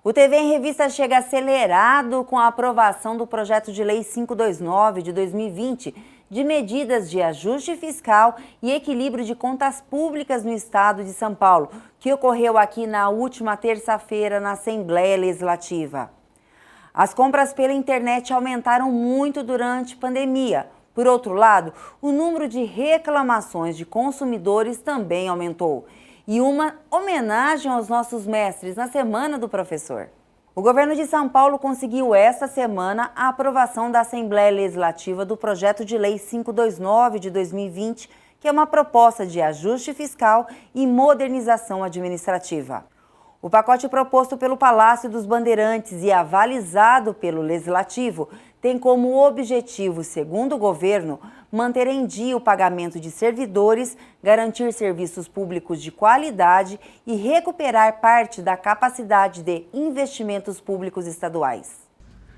O TV em Revista chega acelerado com a aprovação do projeto de lei 529 de 2020 de medidas de ajuste fiscal e equilíbrio de contas públicas no estado de São Paulo, que ocorreu aqui na última terça-feira na Assembleia Legislativa. As compras pela internet aumentaram muito durante a pandemia. Por outro lado, o número de reclamações de consumidores também aumentou. E uma homenagem aos nossos mestres na Semana do Professor. O governo de São Paulo conseguiu esta semana a aprovação da Assembleia Legislativa do projeto de lei 529 de 2020, que é uma proposta de ajuste fiscal e modernização administrativa. O pacote proposto pelo Palácio dos Bandeirantes e avalizado pelo Legislativo tem como objetivo, segundo o governo, manter em dia o pagamento de servidores, garantir serviços públicos de qualidade e recuperar parte da capacidade de investimentos públicos estaduais.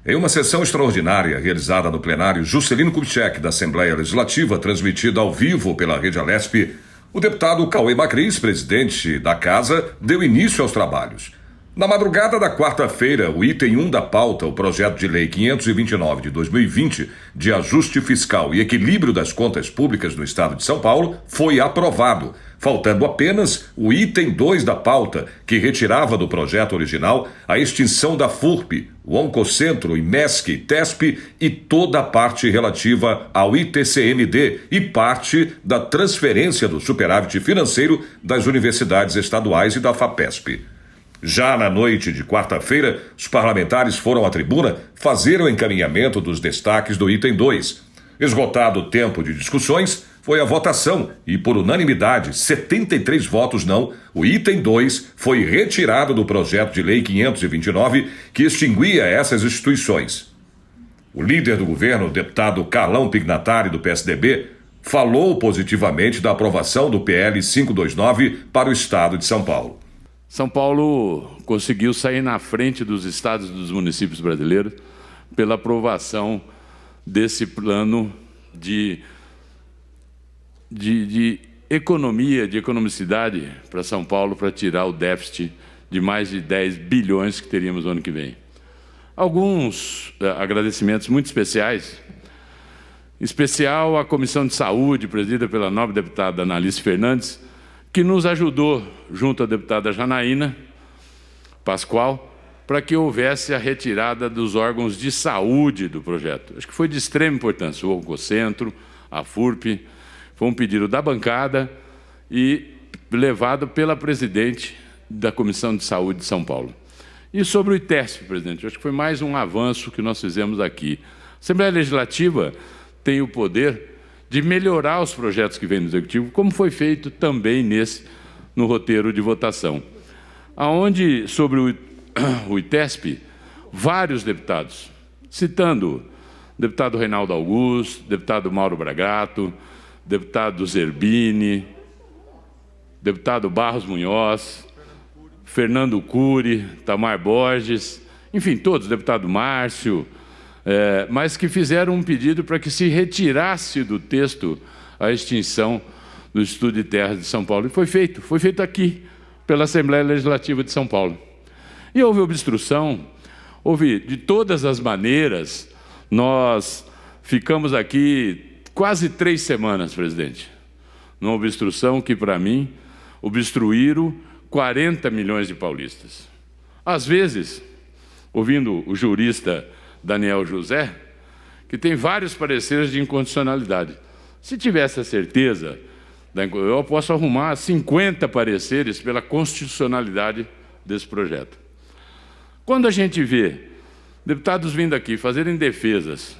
Em uma sessão extraordinária realizada no plenário Juscelino Kubitschek da Assembleia Legislativa, transmitida ao vivo pela Rede Alesp, o deputado Cauê Macris, presidente da Casa, deu início aos trabalhos. Na madrugada da quarta-feira, o item 1 da pauta, o projeto de lei 529 de 2020, de ajuste fiscal e equilíbrio das contas públicas no estado de São Paulo, foi aprovado, faltando apenas o item 2 da pauta, que retirava do projeto original a extinção da FURP, o Oncocentro, IMESC, TESP e toda a parte relativa ao ITCMD e parte da transferência do superávit financeiro das universidades estaduais e da FAPESP. Já na noite de quarta-feira, os parlamentares foram à tribuna fazer o encaminhamento dos destaques do item 2. Esgotado o tempo de discussões, foi a votação e, por unanimidade, 73 votos não, o item 2 foi retirado do projeto de lei 529, que extinguia essas instituições. O líder do governo, o deputado Carlão Pignatari, do PSDB, falou positivamente da aprovação do PL 529 para o estado de São Paulo. São Paulo conseguiu sair na frente dos estados e dos municípios brasileiros pela aprovação desse plano de economia, de economicidade para São Paulo, para tirar o déficit de mais de 10 bilhões que teríamos no ano que vem. Alguns agradecimentos muito especiais, em especial à Comissão de Saúde, presidida pela nobre deputada Analice Fernandes, que nos ajudou, junto à deputada Janaína Pascoal, para que houvesse a retirada dos órgãos de saúde do projeto. Acho que foi de extrema importância, o Oncocentro, a FURP, foi um pedido da bancada e levado pela presidente da Comissão de Saúde de São Paulo. E sobre o ITESP, presidente, acho que foi mais um avanço que nós fizemos aqui. A Assembleia Legislativa tem o poder de melhorar os projetos que vêm do Executivo, como foi feito também no roteiro de votação. Aonde, sobre o ITESP, vários deputados, citando o deputado Reinaldo Augusto, deputado Mauro Bragato, deputado Zerbini, deputado Barros Munhoz, Fernando Cury, Tamar Borges, enfim, todos, deputado Márcio, mas que fizeram um pedido para que se retirasse do texto a extinção do Instituto de Terras de São Paulo. E foi feito aqui, pela Assembleia Legislativa de São Paulo. E houve obstrução, houve de todas as maneiras. Nós ficamos aqui quase 3 semanas, presidente, numa obstrução que, para mim, obstruíram 40 milhões de paulistas. Às vezes, ouvindo o jurista Daniel José, que tem vários pareceres de inconstitucionalidade. Se tivesse a certeza, eu posso arrumar 50 pareceres pela constitucionalidade desse projeto. Quando a gente vê deputados vindo aqui fazerem defesas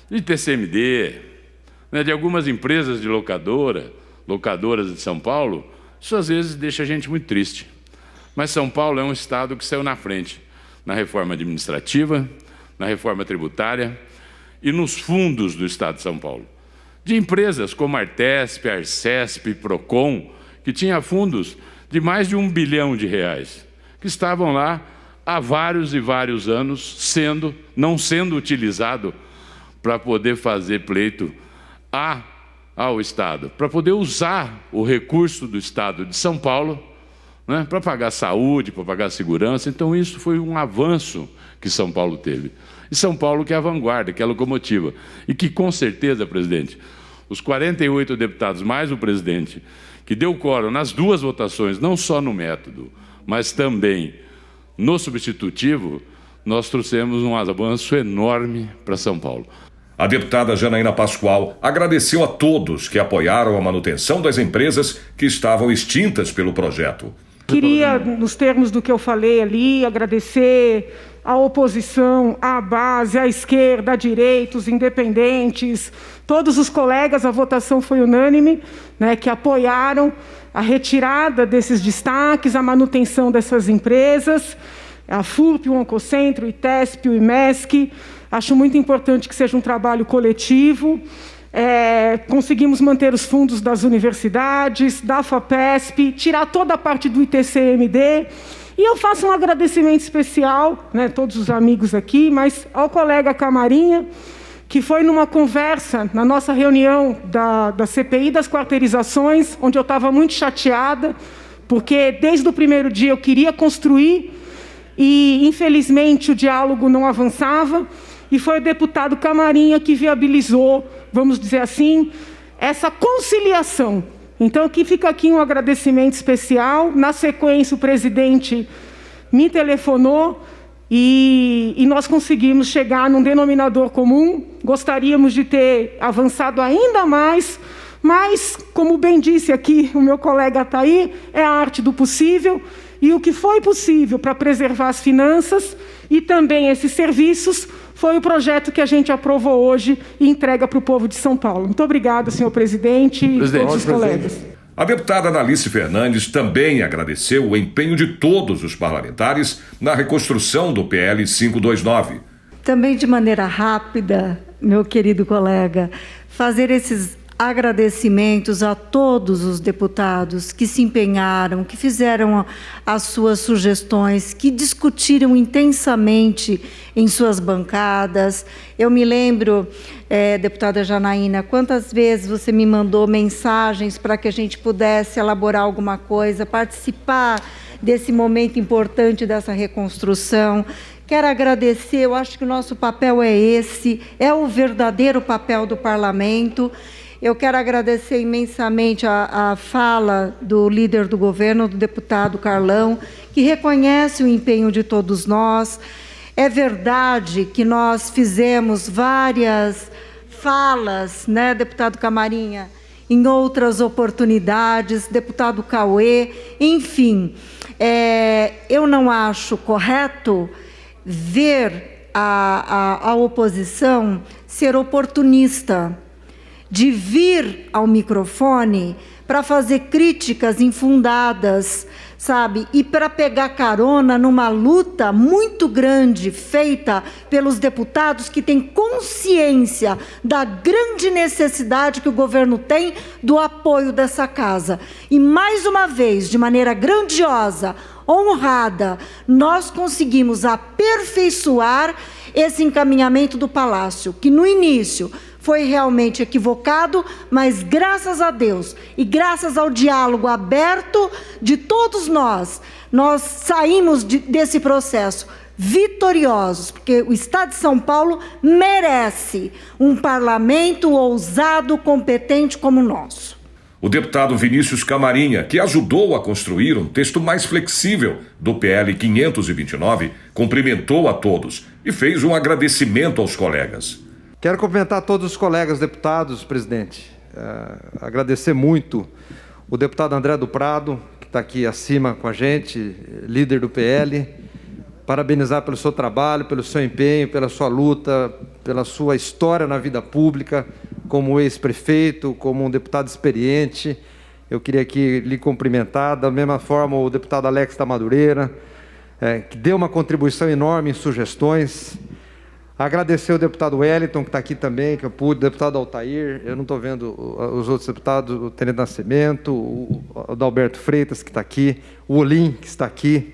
de TCMD, de algumas empresas de locadoras de São Paulo, isso às vezes deixa a gente muito triste. Mas São Paulo é um estado que saiu na frente na reforma administrativa, na reforma tributária e nos fundos do Estado de São Paulo. De empresas como Artesp, Arcesp, Procon, que tinha fundos de mais de R$1 bilhão, que estavam lá há vários e vários anos não sendo utilizado para poder fazer pleito ao Estado, para poder usar o recurso do Estado de São Paulo né, para pagar saúde, para pagar segurança. Então, isso foi um avanço que São Paulo teve. E São Paulo que é a vanguarda, que é a locomotiva. E que, com certeza, presidente, os 48 deputados, mais o presidente, que deu quórum nas duas votações, não só no método, mas também no substitutivo, nós trouxemos um avanço enorme para São Paulo. A deputada Janaína Pascoal agradeceu a todos que apoiaram a manutenção das empresas que estavam extintas pelo projeto. Queria, nos termos do que eu falei ali, agradecer à oposição, à base, à esquerda, à direita, os independentes, todos os colegas. A votação foi unânime, né, que apoiaram a retirada desses destaques, a manutenção dessas empresas, a FURP, o Oncocentro, o ITESP, o IMESC. Acho muito importante que seja um trabalho coletivo. Conseguimos manter os fundos das universidades, da FAPESP, tirar toda a parte do ITCMD. E eu faço um agradecimento especial, né, todos os amigos aqui, mas ao colega Camarinha, que foi numa conversa, na nossa reunião da CPI das quarteirizações, onde eu estava muito chateada, porque desde o primeiro dia eu queria construir e, infelizmente, o diálogo não avançava. E foi o deputado Camarinha que viabilizou, vamos dizer assim, essa conciliação. Então, fica aqui um agradecimento especial. Na sequência, o presidente me telefonou e nós conseguimos chegar num denominador comum. Gostaríamos de ter avançado ainda mais, mas, como bem disse aqui o meu colega Taí, é a arte do possível. E o que foi possível para preservar as finanças e também esses serviços foi o projeto que a gente aprovou hoje e entrega para o povo de São Paulo. Muito obrigada, senhor presidente e todos os colegas. A deputada Analice Fernandes também agradeceu o empenho de todos os parlamentares na reconstrução do PL 529. Também de maneira rápida, meu querido colega, fazer esses agradecimentos a todos os deputados que se empenharam, que fizeram as suas sugestões, que discutiram intensamente em suas bancadas. Eu me lembro, deputada Janaína, quantas vezes você me mandou mensagens para que a gente pudesse elaborar alguma coisa, participar desse momento importante dessa reconstrução. Quero agradecer, eu acho que o nosso papel é esse, é o verdadeiro papel do parlamento. Eu quero agradecer imensamente a fala do líder do governo, do deputado Carlão, que reconhece o empenho de todos nós. É verdade que nós fizemos várias falas, né, deputado Camarinha, em outras oportunidades, deputado Cauê, enfim. Eu não acho correto ver a oposição ser oportunista, de vir ao microfone para fazer críticas infundadas, sabe? E para pegar carona numa luta muito grande feita pelos deputados que têm consciência da grande necessidade que o governo tem do apoio dessa casa. E, mais uma vez, de maneira grandiosa, honrada, nós conseguimos aperfeiçoar esse encaminhamento do Palácio, que no início foi realmente equivocado, mas graças a Deus e graças ao diálogo aberto de todos nós saímos desse processo vitoriosos, porque o Estado de São Paulo merece um parlamento ousado, competente como o nosso. O deputado Vinícius Camarinha, que ajudou a construir um texto mais flexível do PL 529, cumprimentou a todos e fez um agradecimento aos colegas. Quero cumprimentar todos os colegas deputados, presidente. Agradecer muito o deputado André do Prado, que está aqui acima com a gente, líder do PL. Parabenizar pelo seu trabalho, pelo seu empenho, pela sua luta, pela sua história na vida pública, como ex-prefeito, como um deputado experiente. Eu queria aqui lhe cumprimentar. Da mesma forma, o deputado Alex da Madureira, que deu uma contribuição enorme em sugestões. Agradecer o deputado Wellington, que está aqui também, que eu pude, o deputado Altair, eu não estou vendo os outros deputados, o Tenente Nascimento, o Adalberto Freitas, que está aqui, o Olim, que está aqui.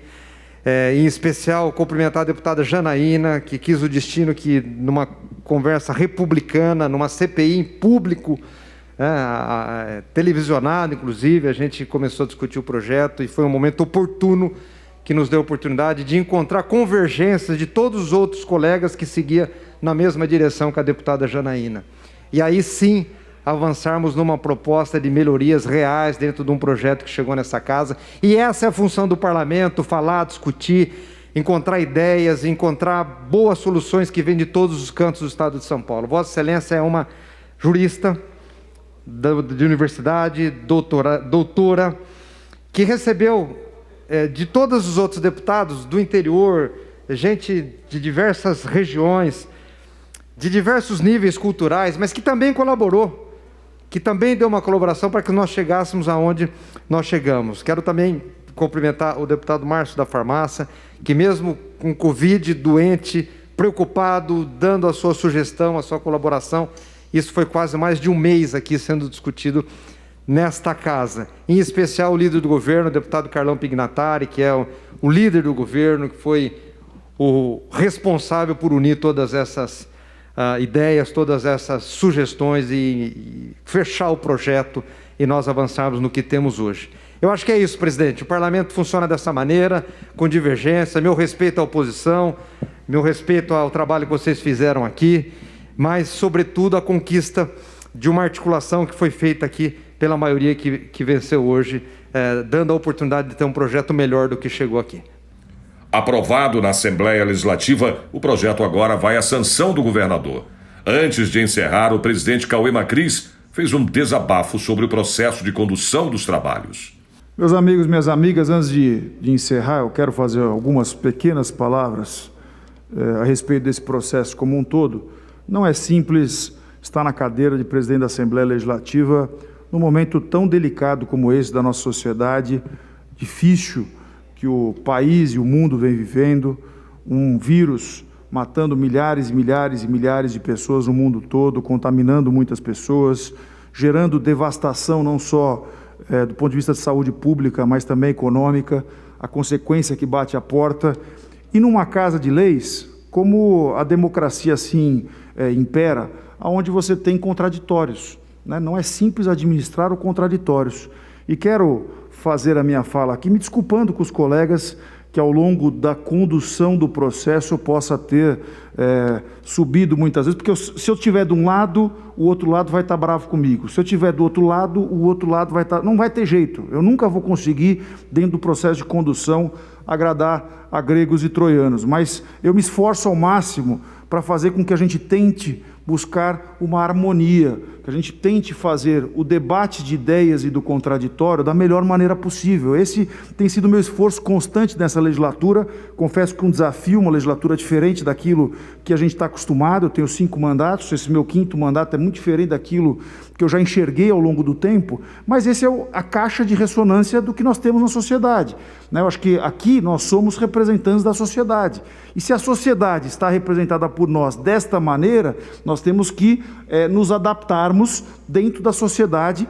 Em especial, cumprimentar a deputada Janaína, que quis o destino que, numa conversa republicana, numa CPI em público, televisionado, inclusive, a gente começou a discutir o projeto e foi um momento oportuno que nos deu a oportunidade de encontrar convergências de todos os outros colegas que seguiam na mesma direção que a deputada Janaína. E aí sim, avançarmos numa proposta de melhorias reais dentro de um projeto que chegou nessa casa. E essa é a função do parlamento, falar, discutir, encontrar ideias, encontrar boas soluções que vêm de todos os cantos do Estado de São Paulo. Vossa Excelência é uma jurista de universidade, doutora, que recebeu de todos os outros deputados do interior, gente de diversas regiões, de diversos níveis culturais, mas que também colaborou, que também deu uma colaboração para que nós chegássemos aonde nós chegamos. Quero também cumprimentar o deputado Márcio da Farmácia, que mesmo com Covid, doente, preocupado, dando a sua sugestão, a sua colaboração, isso foi quase mais de um mês aqui sendo discutido nesta casa. Em especial o líder do governo, o deputado Carlão Pignatari, que é o líder do governo, que foi o responsável por unir todas essas ideias, todas essas sugestões e fechar o projeto e nós avançarmos no que temos hoje. Eu acho que é isso, presidente. O parlamento funciona dessa maneira, com divergência. Meu respeito à oposição, meu respeito ao trabalho que vocês fizeram aqui, mas, sobretudo, a conquista de uma articulação que foi feita aqui pela maioria que venceu hoje, dando a oportunidade de ter um projeto melhor do que chegou aqui. Aprovado na Assembleia Legislativa, o projeto agora vai à sanção do governador. Antes de encerrar, o presidente Cauê Macris fez um desabafo sobre o processo de condução dos trabalhos. Meus amigos, minhas amigas, antes de encerrar, eu quero fazer algumas pequenas palavras a respeito desse processo como um todo. Não é simples estar na cadeira de presidente da Assembleia Legislativa num momento tão delicado como esse da nossa sociedade, difícil, que o país e o mundo vem vivendo, um vírus matando milhares e milhares e milhares de pessoas no mundo todo, contaminando muitas pessoas, gerando devastação não só do ponto de vista de saúde pública, mas também econômica, a consequência que bate à porta. E numa casa de leis, como a democracia assim impera, onde você tem contraditórios, né? Não é simples administrar os contraditórios. E quero fazer a minha fala aqui, me desculpando com os colegas que ao longo da condução do processo eu possa ter subido muitas vezes, porque se eu estiver de um lado, o outro lado vai estar bravo comigo. Se eu estiver do outro lado, o outro lado vai estar... Não vai ter jeito. Eu nunca vou conseguir, dentro do processo de condução, agradar a gregos e troianos. Mas eu me esforço ao máximo para fazer com que a gente tente buscar uma harmonia, que a gente tente fazer o debate de ideias e do contraditório da melhor maneira possível. Esse tem sido o meu esforço constante nessa legislatura. Confesso que um desafio, uma legislatura diferente daquilo que a gente está acostumado. Eu tenho 5 mandatos, esse meu 5º mandato é muito diferente daquilo que eu já enxerguei ao longo do tempo, mas esse é a caixa de ressonância do que nós temos na sociedade. Eu acho que aqui nós somos representantes da sociedade. E se a sociedade está representada por nós desta maneira, nós temos que nos adaptarmos dentro da sociedade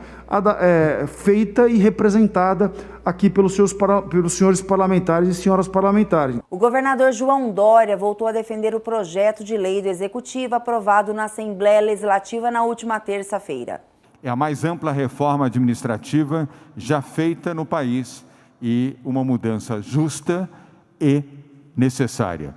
feita e representada aqui pelos senhores parlamentares e senhoras parlamentares. O governador João Dória voltou a defender o projeto de lei do Executivo aprovado na Assembleia Legislativa na última terça-feira. É a mais ampla reforma administrativa já feita no país e uma mudança justa e necessária.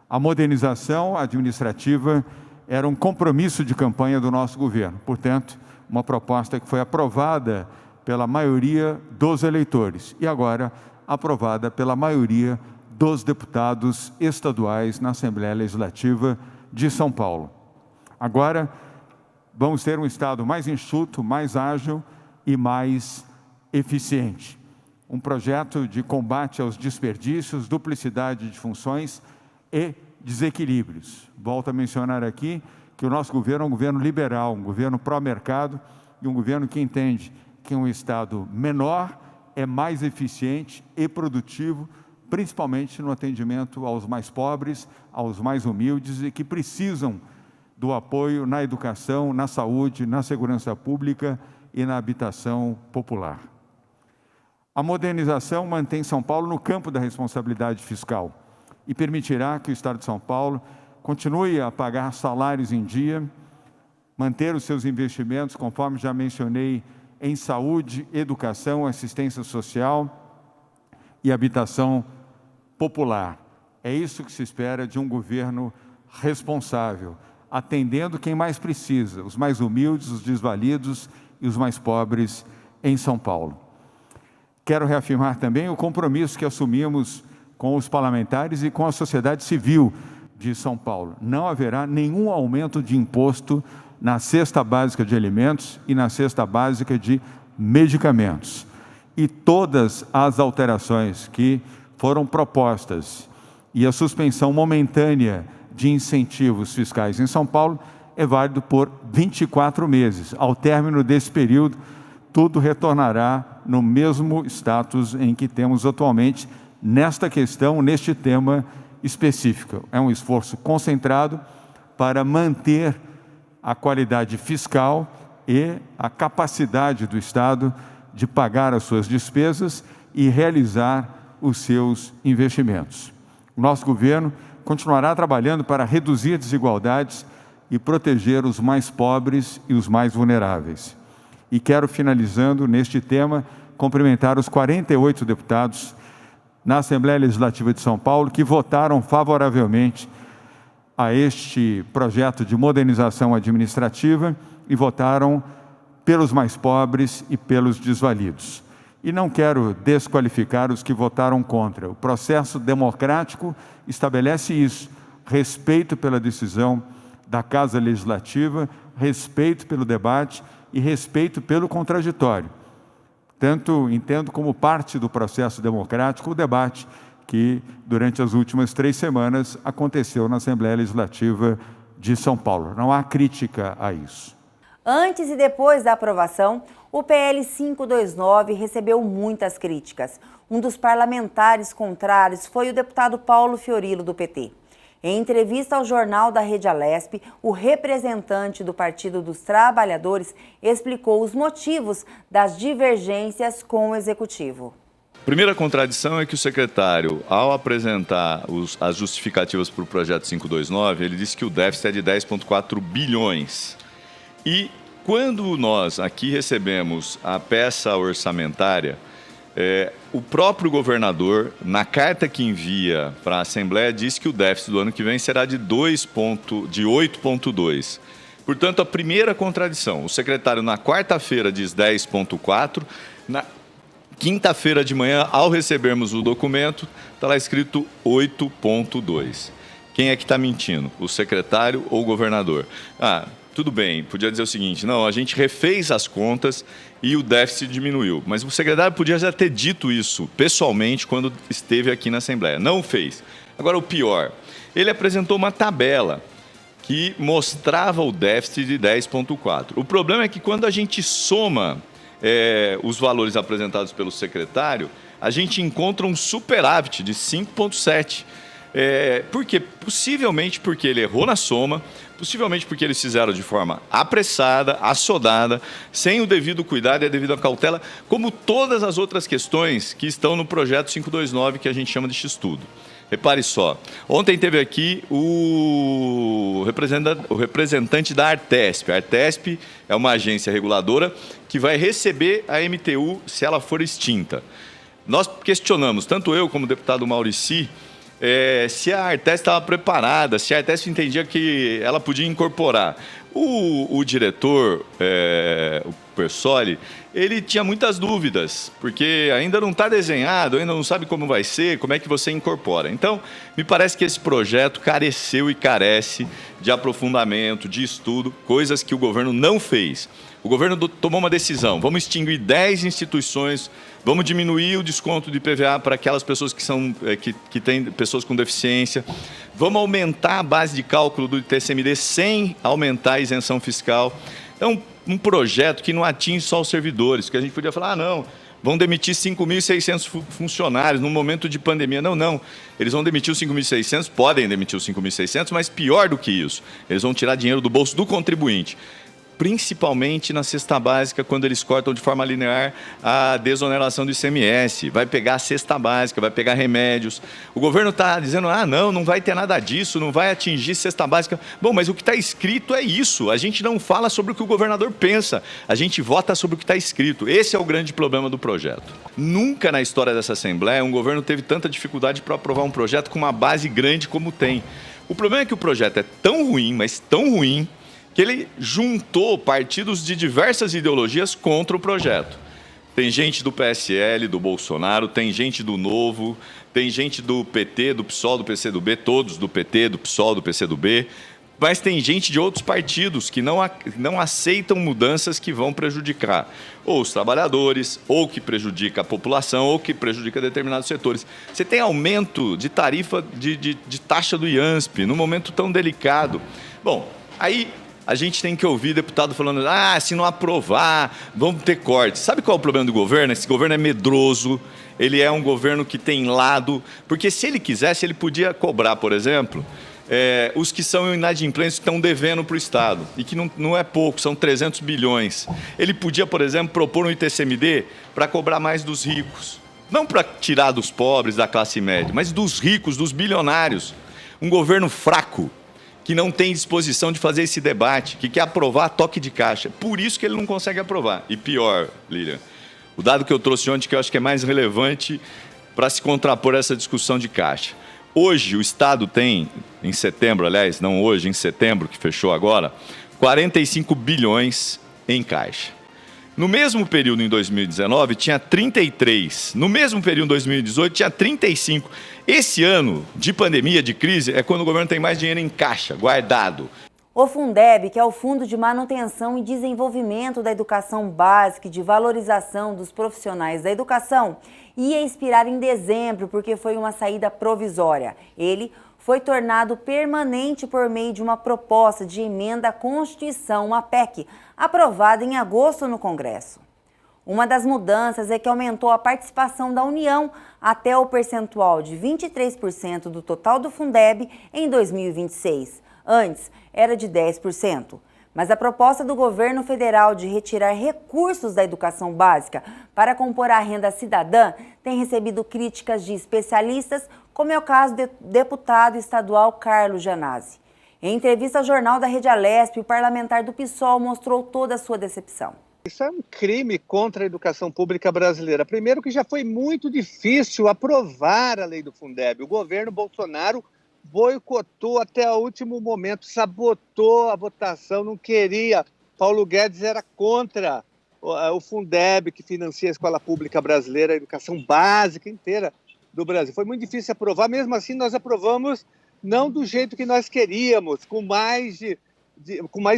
A modernização administrativa era um compromisso de campanha do nosso governo, portanto, uma proposta que foi aprovada pela maioria dos eleitores e agora aprovada pela maioria dos deputados estaduais na Assembleia Legislativa de São Paulo. Agora, vamos ter um Estado mais enxuto, mais ágil e mais eficiente. Um projeto de combate aos desperdícios, duplicidade de funções e desequilíbrios. Volto a mencionar aqui que o nosso governo é um governo liberal, um governo pró-mercado e um governo que entende que um Estado menor é mais eficiente e produtivo, principalmente no atendimento aos mais pobres, aos mais humildes e que precisam do apoio na educação, na saúde, na segurança pública e na habitação popular. A modernização mantém São Paulo no campo da responsabilidade fiscal e permitirá que o Estado de São Paulo continue a pagar salários em dia, manter os seus investimentos, conforme já mencionei, em saúde, educação, assistência social e habitação popular. É isso que se espera de um governo responsável, atendendo quem mais precisa, os mais humildes, os desvalidos e os mais pobres em São Paulo. Quero reafirmar também o compromisso que assumimos com os parlamentares e com a sociedade civil de São Paulo. Não haverá nenhum aumento de imposto na cesta básica de alimentos e na cesta básica de medicamentos. E todas as alterações que foram propostas e a suspensão momentânea de incentivos fiscais em São Paulo é válido por 24 meses. Ao término desse período, tudo retornará no mesmo status em que temos atualmente nesta questão, neste tema específico. É um esforço concentrado para manter a qualidade fiscal e a capacidade do Estado de pagar as suas despesas e realizar os seus investimentos. O nosso governo continuará trabalhando para reduzir desigualdades e proteger os mais pobres e os mais vulneráveis. E quero, finalizando neste tema, cumprimentar os 48 deputados na Assembleia Legislativa de São Paulo que votaram favoravelmente a este projeto de modernização administrativa e votaram pelos mais pobres e pelos desvalidos. E não quero desqualificar os que votaram contra. O processo democrático estabelece isso: respeito pela decisão da Casa Legislativa, respeito pelo debate e respeito pelo contraditório. Tanto entendo como parte do processo democrático o debate que, durante as últimas 3 semanas, aconteceu na Assembleia Legislativa de São Paulo. Não há crítica a isso. Antes e depois da aprovação, o PL 529 recebeu muitas críticas. Um dos parlamentares contrários foi o deputado Paulo Fiorilo, do PT. Em entrevista ao jornal da Rede Alesp, o representante do Partido dos Trabalhadores explicou os motivos das divergências com o Executivo. A primeira contradição é que o secretário, ao apresentar as justificativas para o projeto 529, ele disse que o déficit é de 10,4 bilhões. E quando nós aqui recebemos a peça orçamentária, o próprio governador, na carta que envia para a Assembleia, diz que o déficit do ano que vem será de 8,2. Portanto, a primeira contradição, o secretário na quarta-feira diz 10,4, na quinta-feira de manhã, ao recebermos o documento, está lá escrito 8,2. Quem é que está mentindo? O secretário ou o governador? Tudo bem, podia dizer o seguinte: não, a gente refez as contas e o déficit diminuiu. Mas o secretário podia já ter dito isso pessoalmente quando esteve aqui na Assembleia. Não fez. Agora, o pior, ele apresentou uma tabela que mostrava o déficit de 10,4. O problema é que quando a gente soma os valores apresentados pelo secretário, a gente encontra um superávit de 5,7. Por quê? Possivelmente porque ele errou na soma, possivelmente porque eles fizeram de forma apressada, assodada, sem o devido cuidado e a devida cautela, como todas as outras questões que estão no projeto 529, que a gente chama de X-Tudo. Repare só, ontem teve aqui o representante da Artesp. A Artesp é uma agência reguladora que vai receber a MTU se ela for extinta. Nós questionamos, tanto eu como o deputado Maurici, se a Artesp estava preparada, se a Artesp entendia que ela podia incorporar. O diretor, o Persoli, ele tinha muitas dúvidas, porque ainda não está desenhado, ainda não sabe como vai ser, como é que você incorpora. Então, me parece que esse projeto careceu e carece de aprofundamento, de estudo, coisas que o governo não fez. O governo tomou uma decisão: vamos extinguir 10 instituições, vamos diminuir o desconto de IPVA para aquelas pessoas que têm pessoas com deficiência, vamos aumentar a base de cálculo do TCMD sem aumentar a isenção fiscal. É um projeto que não atinge só os servidores, que a gente podia falar, não, vão demitir 5.600 funcionários num momento de pandemia. Não, eles vão demitir os 5.600, podem demitir os 5.600, mas pior do que isso, eles vão tirar dinheiro do bolso do contribuinte. principalmente na cesta básica, quando eles cortam de forma linear a desoneração do ICMS. Vai pegar a cesta básica, vai pegar remédios. O governo está dizendo, não vai ter nada disso, não vai atingir cesta básica. Bom, mas o que está escrito é isso. A gente não fala sobre o que o governador pensa, a gente vota sobre o que está escrito. Esse é o grande problema do projeto. Nunca na história dessa Assembleia um governo teve tanta dificuldade para aprovar um projeto com uma base grande como tem. O problema é que o projeto é tão ruim, mas tão ruim, que ele juntou partidos de diversas ideologias contra o projeto. Tem gente do PSL, do Bolsonaro, tem gente do Novo, tem gente do PT, do PSOL, do PCdoB, todos do PT, do PSOL, do PCdoB, mas tem gente de outros partidos que não aceitam mudanças que vão prejudicar ou os trabalhadores, ou que prejudica a população, ou que prejudica determinados setores. Você tem aumento de tarifa de taxa do IANSP, num momento tão delicado. Bom, aí a gente tem que ouvir deputado falando, se não aprovar, vamos ter cortes. Sabe qual é o problema do governo? Esse governo é medroso, ele é um governo que tem lado, porque se ele quisesse, ele podia cobrar, por exemplo, os que são inadimplentes, que estão devendo para o Estado, e que não é pouco, são 300 bilhões. Ele podia, por exemplo, propor um ITCMD para cobrar mais dos ricos. Não para tirar dos pobres, da classe média, mas dos ricos, dos bilionários. Um governo fraco, que não tem disposição de fazer esse debate, que quer aprovar toque de caixa. Por isso que ele não consegue aprovar. E pior, Lilian, o dado que eu trouxe ontem, que eu acho que é mais relevante para se contrapor a essa discussão de caixa. Hoje, o Estado tem, em setembro, aliás, não hoje, em setembro, que fechou agora, 45 bilhões em caixa. No mesmo período, em 2019, tinha 33. No mesmo período, em 2018, tinha 35. Esse ano de pandemia, de crise, é quando o governo tem mais dinheiro em caixa, guardado. O Fundeb, que é o Fundo de Manutenção e Desenvolvimento da Educação Básica e de Valorização dos Profissionais da Educação, ia expirar em dezembro porque foi uma saída provisória. Ele foi tornado permanente por meio de uma proposta de emenda à Constituição, uma PEC, aprovada em agosto no Congresso. Uma das mudanças é que aumentou a participação da União até o percentual de 23% do total do Fundeb em 2026. Antes, era de 10%. Mas a proposta do governo federal de retirar recursos da educação básica para compor a renda cidadã tem recebido críticas de especialistas, como é o caso do deputado estadual Carlos Gianazzi. Em entrevista ao jornal da Rede Alesp, o parlamentar do PSOL mostrou toda a sua decepção. Isso é um crime contra a educação pública brasileira. Primeiro que já foi muito difícil aprovar a lei do Fundeb. O governo Bolsonaro boicotou até o último momento, sabotou a votação, não queria. Paulo Guedes era contra o Fundeb, que financia a escola pública brasileira, a educação básica inteira do Brasil. Foi muito difícil aprovar, mesmo assim nós aprovamos não do jeito que nós queríamos, com mais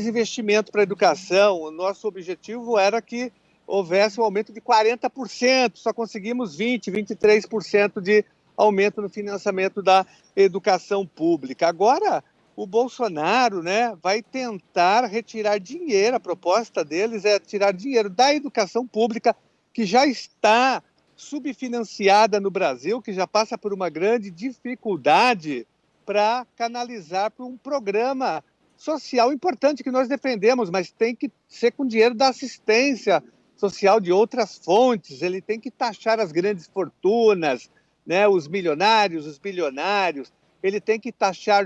investimento para a educação. O nosso objetivo era que houvesse um aumento de 40%, só conseguimos 23% de aumento no financiamento da educação pública. Agora, o Bolsonaro, vai tentar retirar dinheiro, a proposta deles é tirar dinheiro da educação pública, que já está subfinanciada no Brasil, que já passa por uma grande dificuldade, para canalizar para um programa social importante que nós defendemos, mas tem que ser com dinheiro da assistência social de outras fontes. Ele tem que taxar as grandes fortunas, os milionários, os bilionários. Ele tem que taxar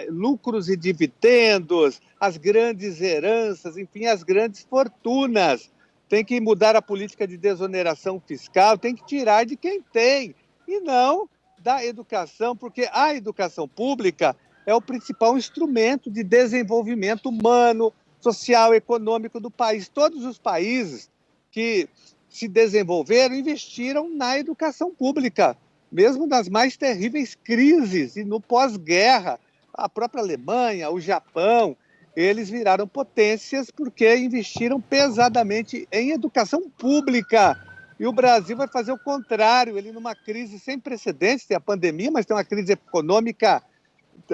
lucros e dividendos, as grandes heranças, enfim, as grandes fortunas. Tem que mudar a política de desoneração fiscal, tem que tirar de quem tem, e não da educação, porque a educação pública é o principal instrumento de desenvolvimento humano, social, econômico do país. Todos os países que se desenvolveram investiram na educação pública, mesmo nas mais terríveis crises e no pós-guerra. A própria Alemanha, o Japão, eles viraram potências porque investiram pesadamente em educação pública. E o Brasil vai fazer o contrário, ele numa crise sem precedentes, tem a pandemia, mas tem uma crise econômica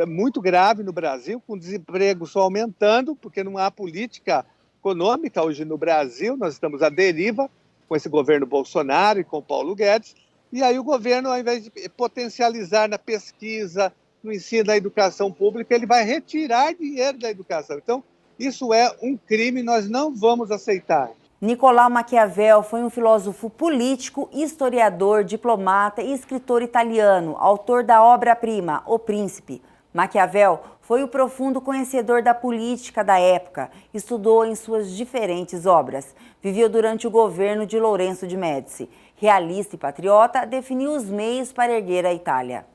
muito grave no Brasil, com desemprego só aumentando, porque não há política econômica hoje no Brasil. Nós estamos à deriva com esse governo Bolsonaro e com Paulo Guedes, e aí o governo, ao invés de potencializar na pesquisa, no ensino, na educação pública, ele vai retirar dinheiro da educação. Então, Isso é um crime, nós não vamos aceitar. Nicolau Maquiavel foi um filósofo político, historiador, diplomata e escritor italiano, autor da obra-prima O Príncipe. Maquiavel foi o profundo conhecedor da política da época, estudou em suas diferentes obras. Viveu durante o governo de Lourenço de Médici. Realista e patriota, definiu os meios para erguer a Itália.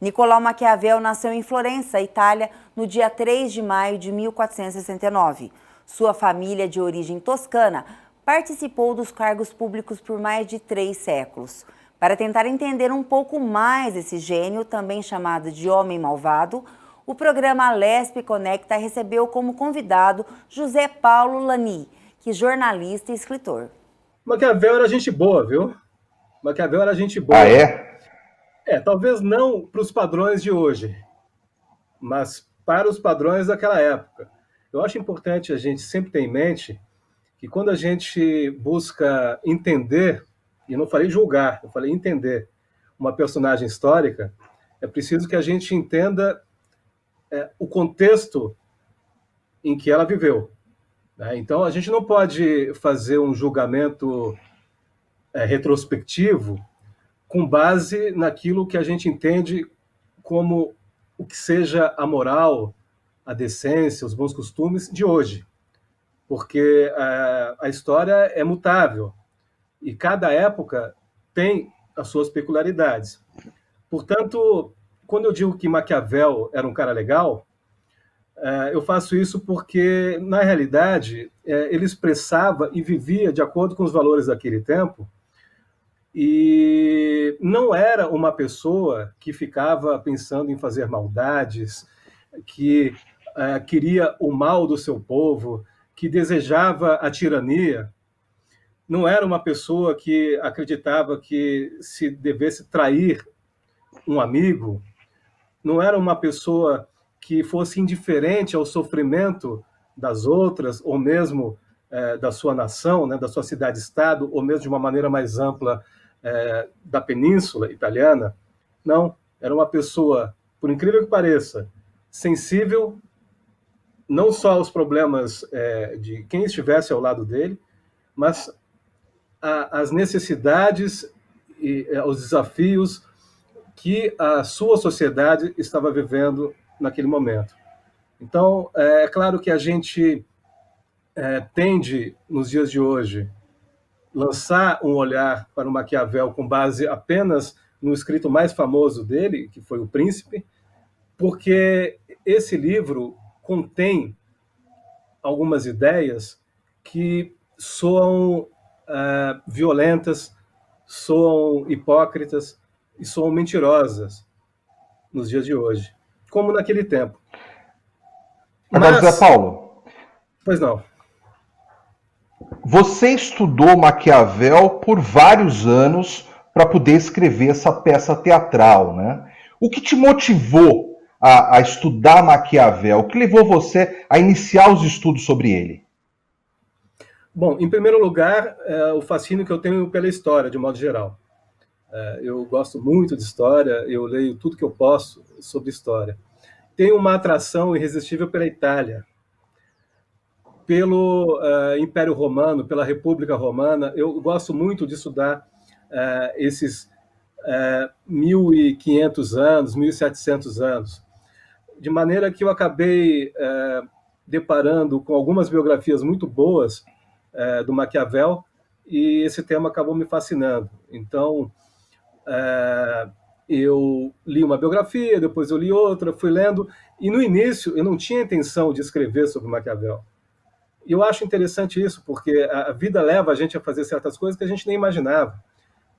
Nicolau Maquiavel nasceu em Florença, Itália, no dia 3 de maio de 1469. Sua família, de origem toscana, participou dos cargos públicos por mais de 3 séculos. Para tentar entender um pouco mais esse gênio, também chamado de homem malvado, o programa Lespe Conecta recebeu como convidado José Paulo Lani, que é jornalista e escritor. Maquiavel era gente boa, viu? Maquiavel era gente boa. Ah, é? Talvez não para os padrões de hoje, mas para os padrões daquela época. Eu acho importante a gente sempre ter em mente que quando a gente busca entender, e não falei julgar, eu falei entender uma personagem histórica, é preciso que a gente entenda o contexto em que ela viveu. Né? Então, a gente não pode fazer um julgamento retrospectivo com base naquilo que a gente entende como o que seja a moral, a decência, os bons costumes de hoje. Porque a história é mutável e cada época tem as suas peculiaridades. Portanto, quando eu digo que Maquiavel era um cara legal, eu faço isso porque, na realidade, ele expressava e vivia de acordo com os valores daquele tempo, e não era uma pessoa que ficava pensando em fazer maldades, que queria o mal do seu povo, que desejava a tirania. Não era uma pessoa que acreditava que se devesse trair um amigo. Não era uma pessoa que fosse indiferente ao sofrimento das outras, ou mesmo da sua nação, né, da sua cidade-estado, ou mesmo de uma maneira mais ampla da Península Italiana. Não, era uma pessoa, por incrível que pareça, sensível não só aos problemas de quem estivesse ao lado dele, mas às necessidades e aos desafios que a sua sociedade estava vivendo naquele momento. Então, é claro que a gente tende, nos dias de hoje, lançar um olhar para o Maquiavel com base apenas no escrito mais famoso dele, que foi O Príncipe, porque esse livro contém algumas ideias que soam violentas, soam hipócritas e soam mentirosas nos dias de hoje, como naquele tempo. Agora, Zé Paulo. Pois não. Você estudou Maquiavel por vários anos para poder escrever essa peça teatral, né? O que te motivou a estudar Maquiavel? O que levou você a iniciar os estudos sobre ele? Bom, em primeiro lugar, o fascínio que eu tenho pela história, de modo geral. Eu gosto muito de história, eu leio tudo que eu posso sobre história. Tenho uma atração irresistível pela Itália, pelo Império Romano, pela República Romana. Eu gosto muito de estudar esses 1.500 anos, 1.700 anos, de maneira que eu acabei deparando com algumas biografias muito boas do Maquiavel, e esse tema acabou me fascinando. Então, eu li uma biografia, depois eu li outra, fui lendo, e no início eu não tinha intenção de escrever sobre Maquiavel. E eu acho interessante isso, porque a vida leva a gente a fazer certas coisas que a gente nem imaginava.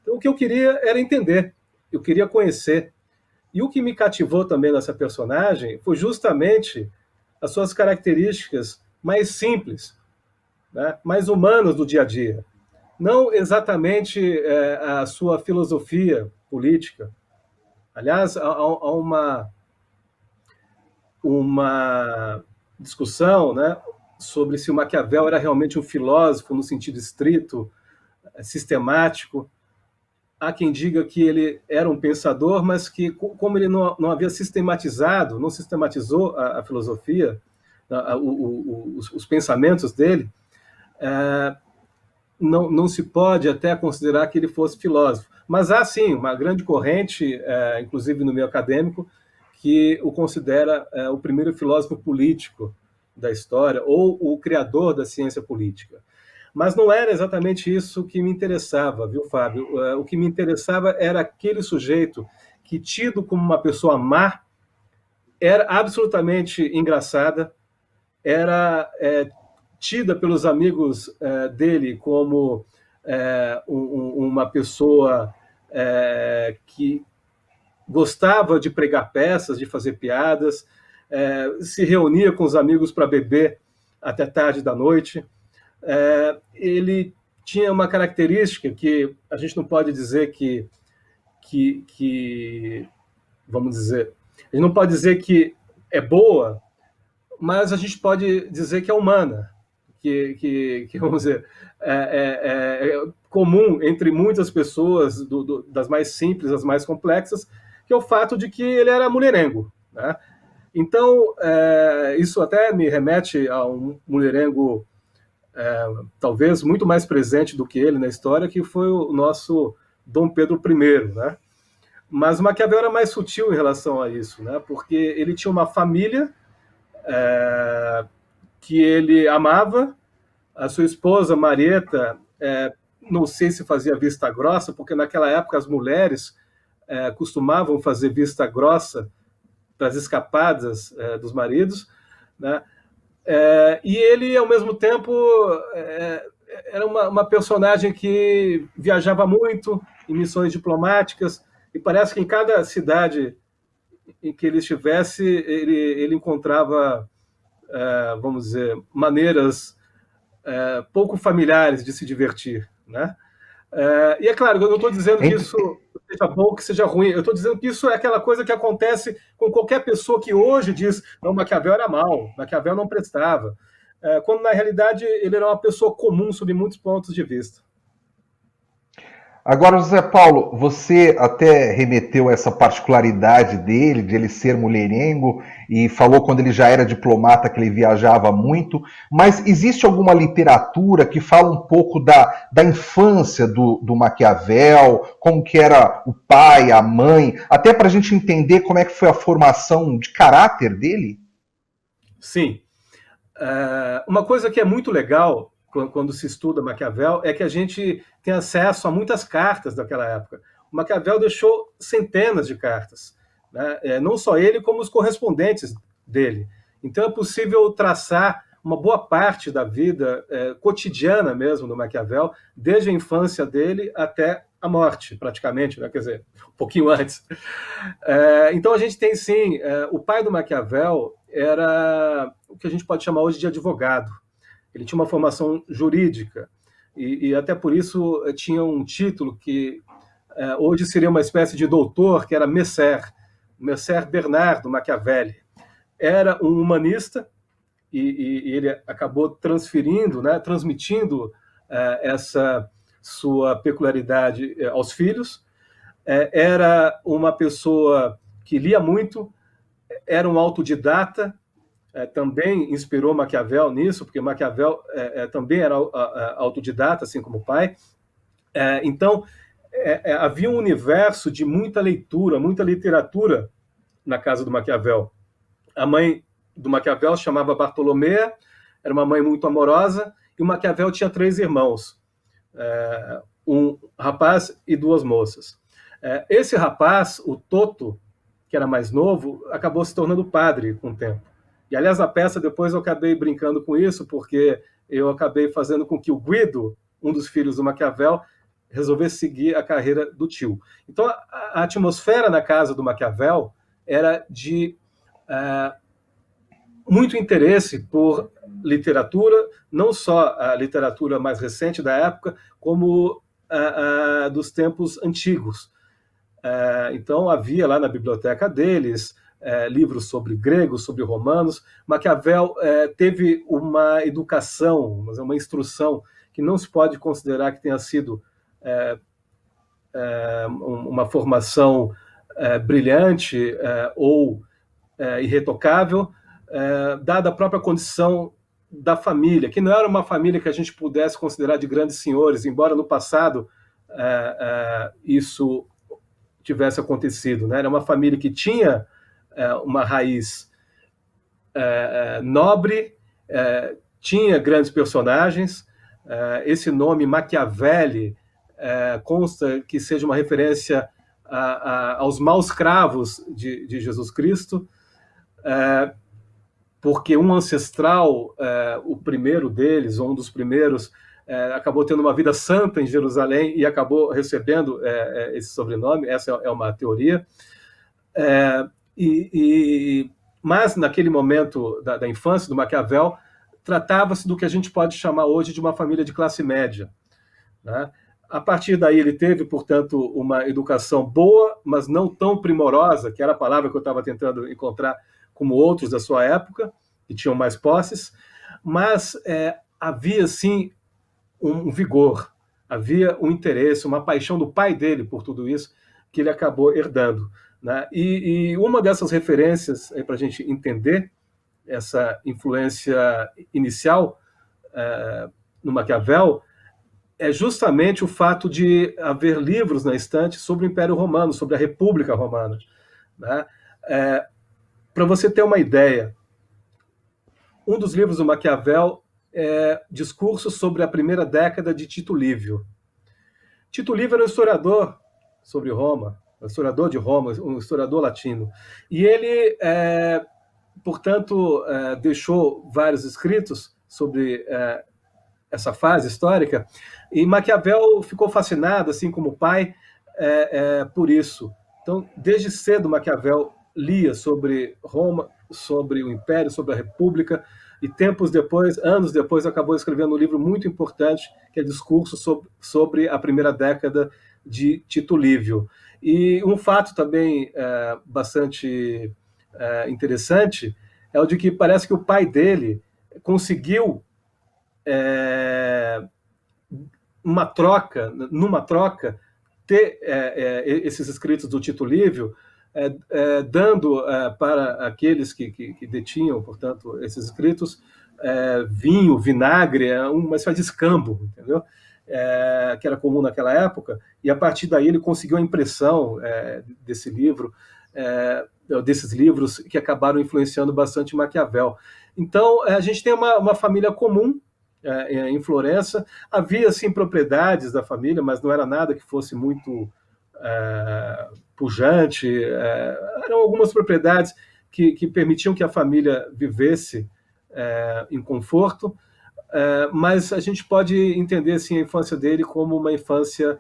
Então, o que eu queria era entender, eu queria conhecer. E o que me cativou também nessa personagem foi justamente as suas características mais simples, né, mais humanas do dia a dia. Não exatamente a sua filosofia política. Aliás, há uma discussão, né, sobre se o Maquiavel era realmente um filósofo no sentido estrito, sistemático. Há quem diga que ele era um pensador, mas que, como ele não havia sistematizado, não sistematizou a filosofia, os pensamentos dele, não se pode até considerar que ele fosse filósofo. Mas há, sim, uma grande corrente, inclusive no meio acadêmico, que o considera o primeiro filósofo político da história, ou o criador da ciência política. Mas não era exatamente isso que me interessava, viu, Fábio? O que me interessava era aquele sujeito que, tido como uma pessoa má, era absolutamente engraçada, era tida pelos amigos dele como uma pessoa que gostava de pregar peças, de fazer piadas, se reunia com os amigos para beber até tarde da noite. Ele tinha uma característica que a gente não pode dizer que vamos dizer, a gente não pode dizer que é boa, mas a gente pode dizer que é humana, que vamos dizer, é comum entre muitas pessoas, das mais simples às mais complexas, que é o fato de que ele era mulherengo, né? Então, isso até me remete a um mulherengo talvez muito mais presente do que ele na história, que foi o nosso Dom Pedro I, né? Mas o Maquiavel era mais sutil em relação a isso, né? Porque ele tinha uma família que ele amava, a sua esposa, Marieta, não sei se fazia vista grossa, porque naquela época as mulheres costumavam fazer vista grossa para as escapadas dos maridos, né? E ele, ao mesmo tempo, era uma personagem que viajava muito em missões diplomáticas, e parece que em cada cidade em que ele estivesse, ele encontrava, vamos dizer, maneiras pouco familiares de se divertir, né? E é claro, eu não estou dizendo que isso seja bom, que seja ruim, eu estou dizendo que isso é aquela coisa que acontece com qualquer pessoa que hoje diz, não, Maquiavel era mau, Maquiavel não prestava, quando na realidade ele era uma pessoa comum sob muitos pontos de vista. Agora, José Paulo, você até remeteu essa particularidade dele, de ele ser mulherengo, e falou quando ele já era diplomata que ele viajava muito, mas existe alguma literatura que fala um pouco da infância do Maquiavel, como que era o pai, a mãe, até para a gente entender como é que foi a formação de caráter dele? Sim. Uma coisa que é muito legal quando se estuda Maquiavel é que a gente tem acesso a muitas cartas daquela época. O Maquiavel deixou centenas de cartas, né? Não só ele, como os correspondentes dele. Então é possível traçar uma boa parte da vida cotidiana mesmo do Maquiavel, desde a infância dele até a morte, praticamente, né? Quer dizer, um pouquinho antes. Então a gente tem, sim, o pai do Maquiavel era o que a gente pode chamar hoje de advogado. Ele tinha uma formação jurídica e até por isso tinha um título que hoje seria uma espécie de doutor, que era Messer Bernardo Machiavelli. Era um humanista e ele acabou transferindo, né, transmitindo essa sua peculiaridade aos filhos. Era uma pessoa que lia muito, era um autodidata, também inspirou Maquiavel nisso, porque Maquiavel também era autodidata, assim como o pai. Então, havia um universo de muita leitura, muita literatura na casa do Maquiavel. A mãe do Maquiavel chamava Bartolomea, era uma mãe muito amorosa, e o Maquiavel tinha 3 irmãos, um rapaz e 2 moças. Esse rapaz, o Toto, que era mais novo, acabou se tornando padre com o tempo. E, aliás, na peça, depois eu acabei brincando com isso, porque eu acabei fazendo com que o Guido, um dos filhos do Maquiavel, resolvesse seguir a carreira do tio. Então, a atmosfera na casa do Maquiavel era de muito interesse por literatura, não só a literatura mais recente da época, como a dos tempos antigos. Então, havia lá na biblioteca deles livros sobre gregos, sobre romanos. Maquiavel teve uma educação, uma instrução que não se pode considerar que tenha sido uma formação brilhante ou irretocável, dada a própria condição da família, que não era uma família que a gente pudesse considerar de grandes senhores, embora no passado isso tivesse acontecido, né? Era uma família que tinha uma raiz nobre, tinha grandes personagens. Esse nome Machiavelli consta que seja uma referência aos maus cravos de Jesus Cristo, porque um ancestral, o primeiro deles, ou um dos primeiros, acabou tendo uma vida santa em Jerusalém e acabou recebendo esse sobrenome. Essa é uma teoria. Mas, naquele momento da infância do Maquiavel, tratava-se do que a gente pode chamar hoje de uma família de classe média, né? A partir daí ele teve, portanto, uma educação boa, mas não tão primorosa, que era a palavra que eu estava tentando encontrar, como outros da sua época, que tinham mais posses, mas havia, sim, um vigor, havia um interesse, uma paixão do pai dele por tudo isso, que ele acabou herdando, né? E uma dessas referências, para a gente entender essa influência inicial no Maquiavel, é justamente o fato de haver livros na estante sobre o Império Romano, sobre a República Romana, né? Para você ter uma ideia, um dos livros do Maquiavel é Discursos sobre a Primeira Década de Tito Livio. Tito Livio era um historiador sobre Roma, um historiador de Roma, um historiador latino. E ele, portanto, deixou vários escritos sobre essa fase histórica, e Maquiavel ficou fascinado, assim como o pai, por isso. Então, desde cedo, Maquiavel lia sobre Roma, sobre o Império, sobre a República, e tempos depois, anos depois, acabou escrevendo um livro muito importante, que é Discurso sobre a Primeira Década de Tito Livio. E um fato também bastante interessante é o de que parece que o pai dele conseguiu numa troca, ter esses escritos do Tito Livio, dando para aqueles que detinham, portanto, esses escritos, vinho, vinagre, uma espécie de escambo, entendeu? Que era comum naquela época, e a partir daí ele conseguiu a impressão desse livro, desses livros que acabaram influenciando bastante Maquiavel. Então, a gente tem uma família comum em Florença. Havia, sim, propriedades da família, mas não era nada que fosse muito pujante. Eram algumas propriedades que permitiam que a família vivesse em conforto, mas a gente pode entender, assim, a infância dele como uma infância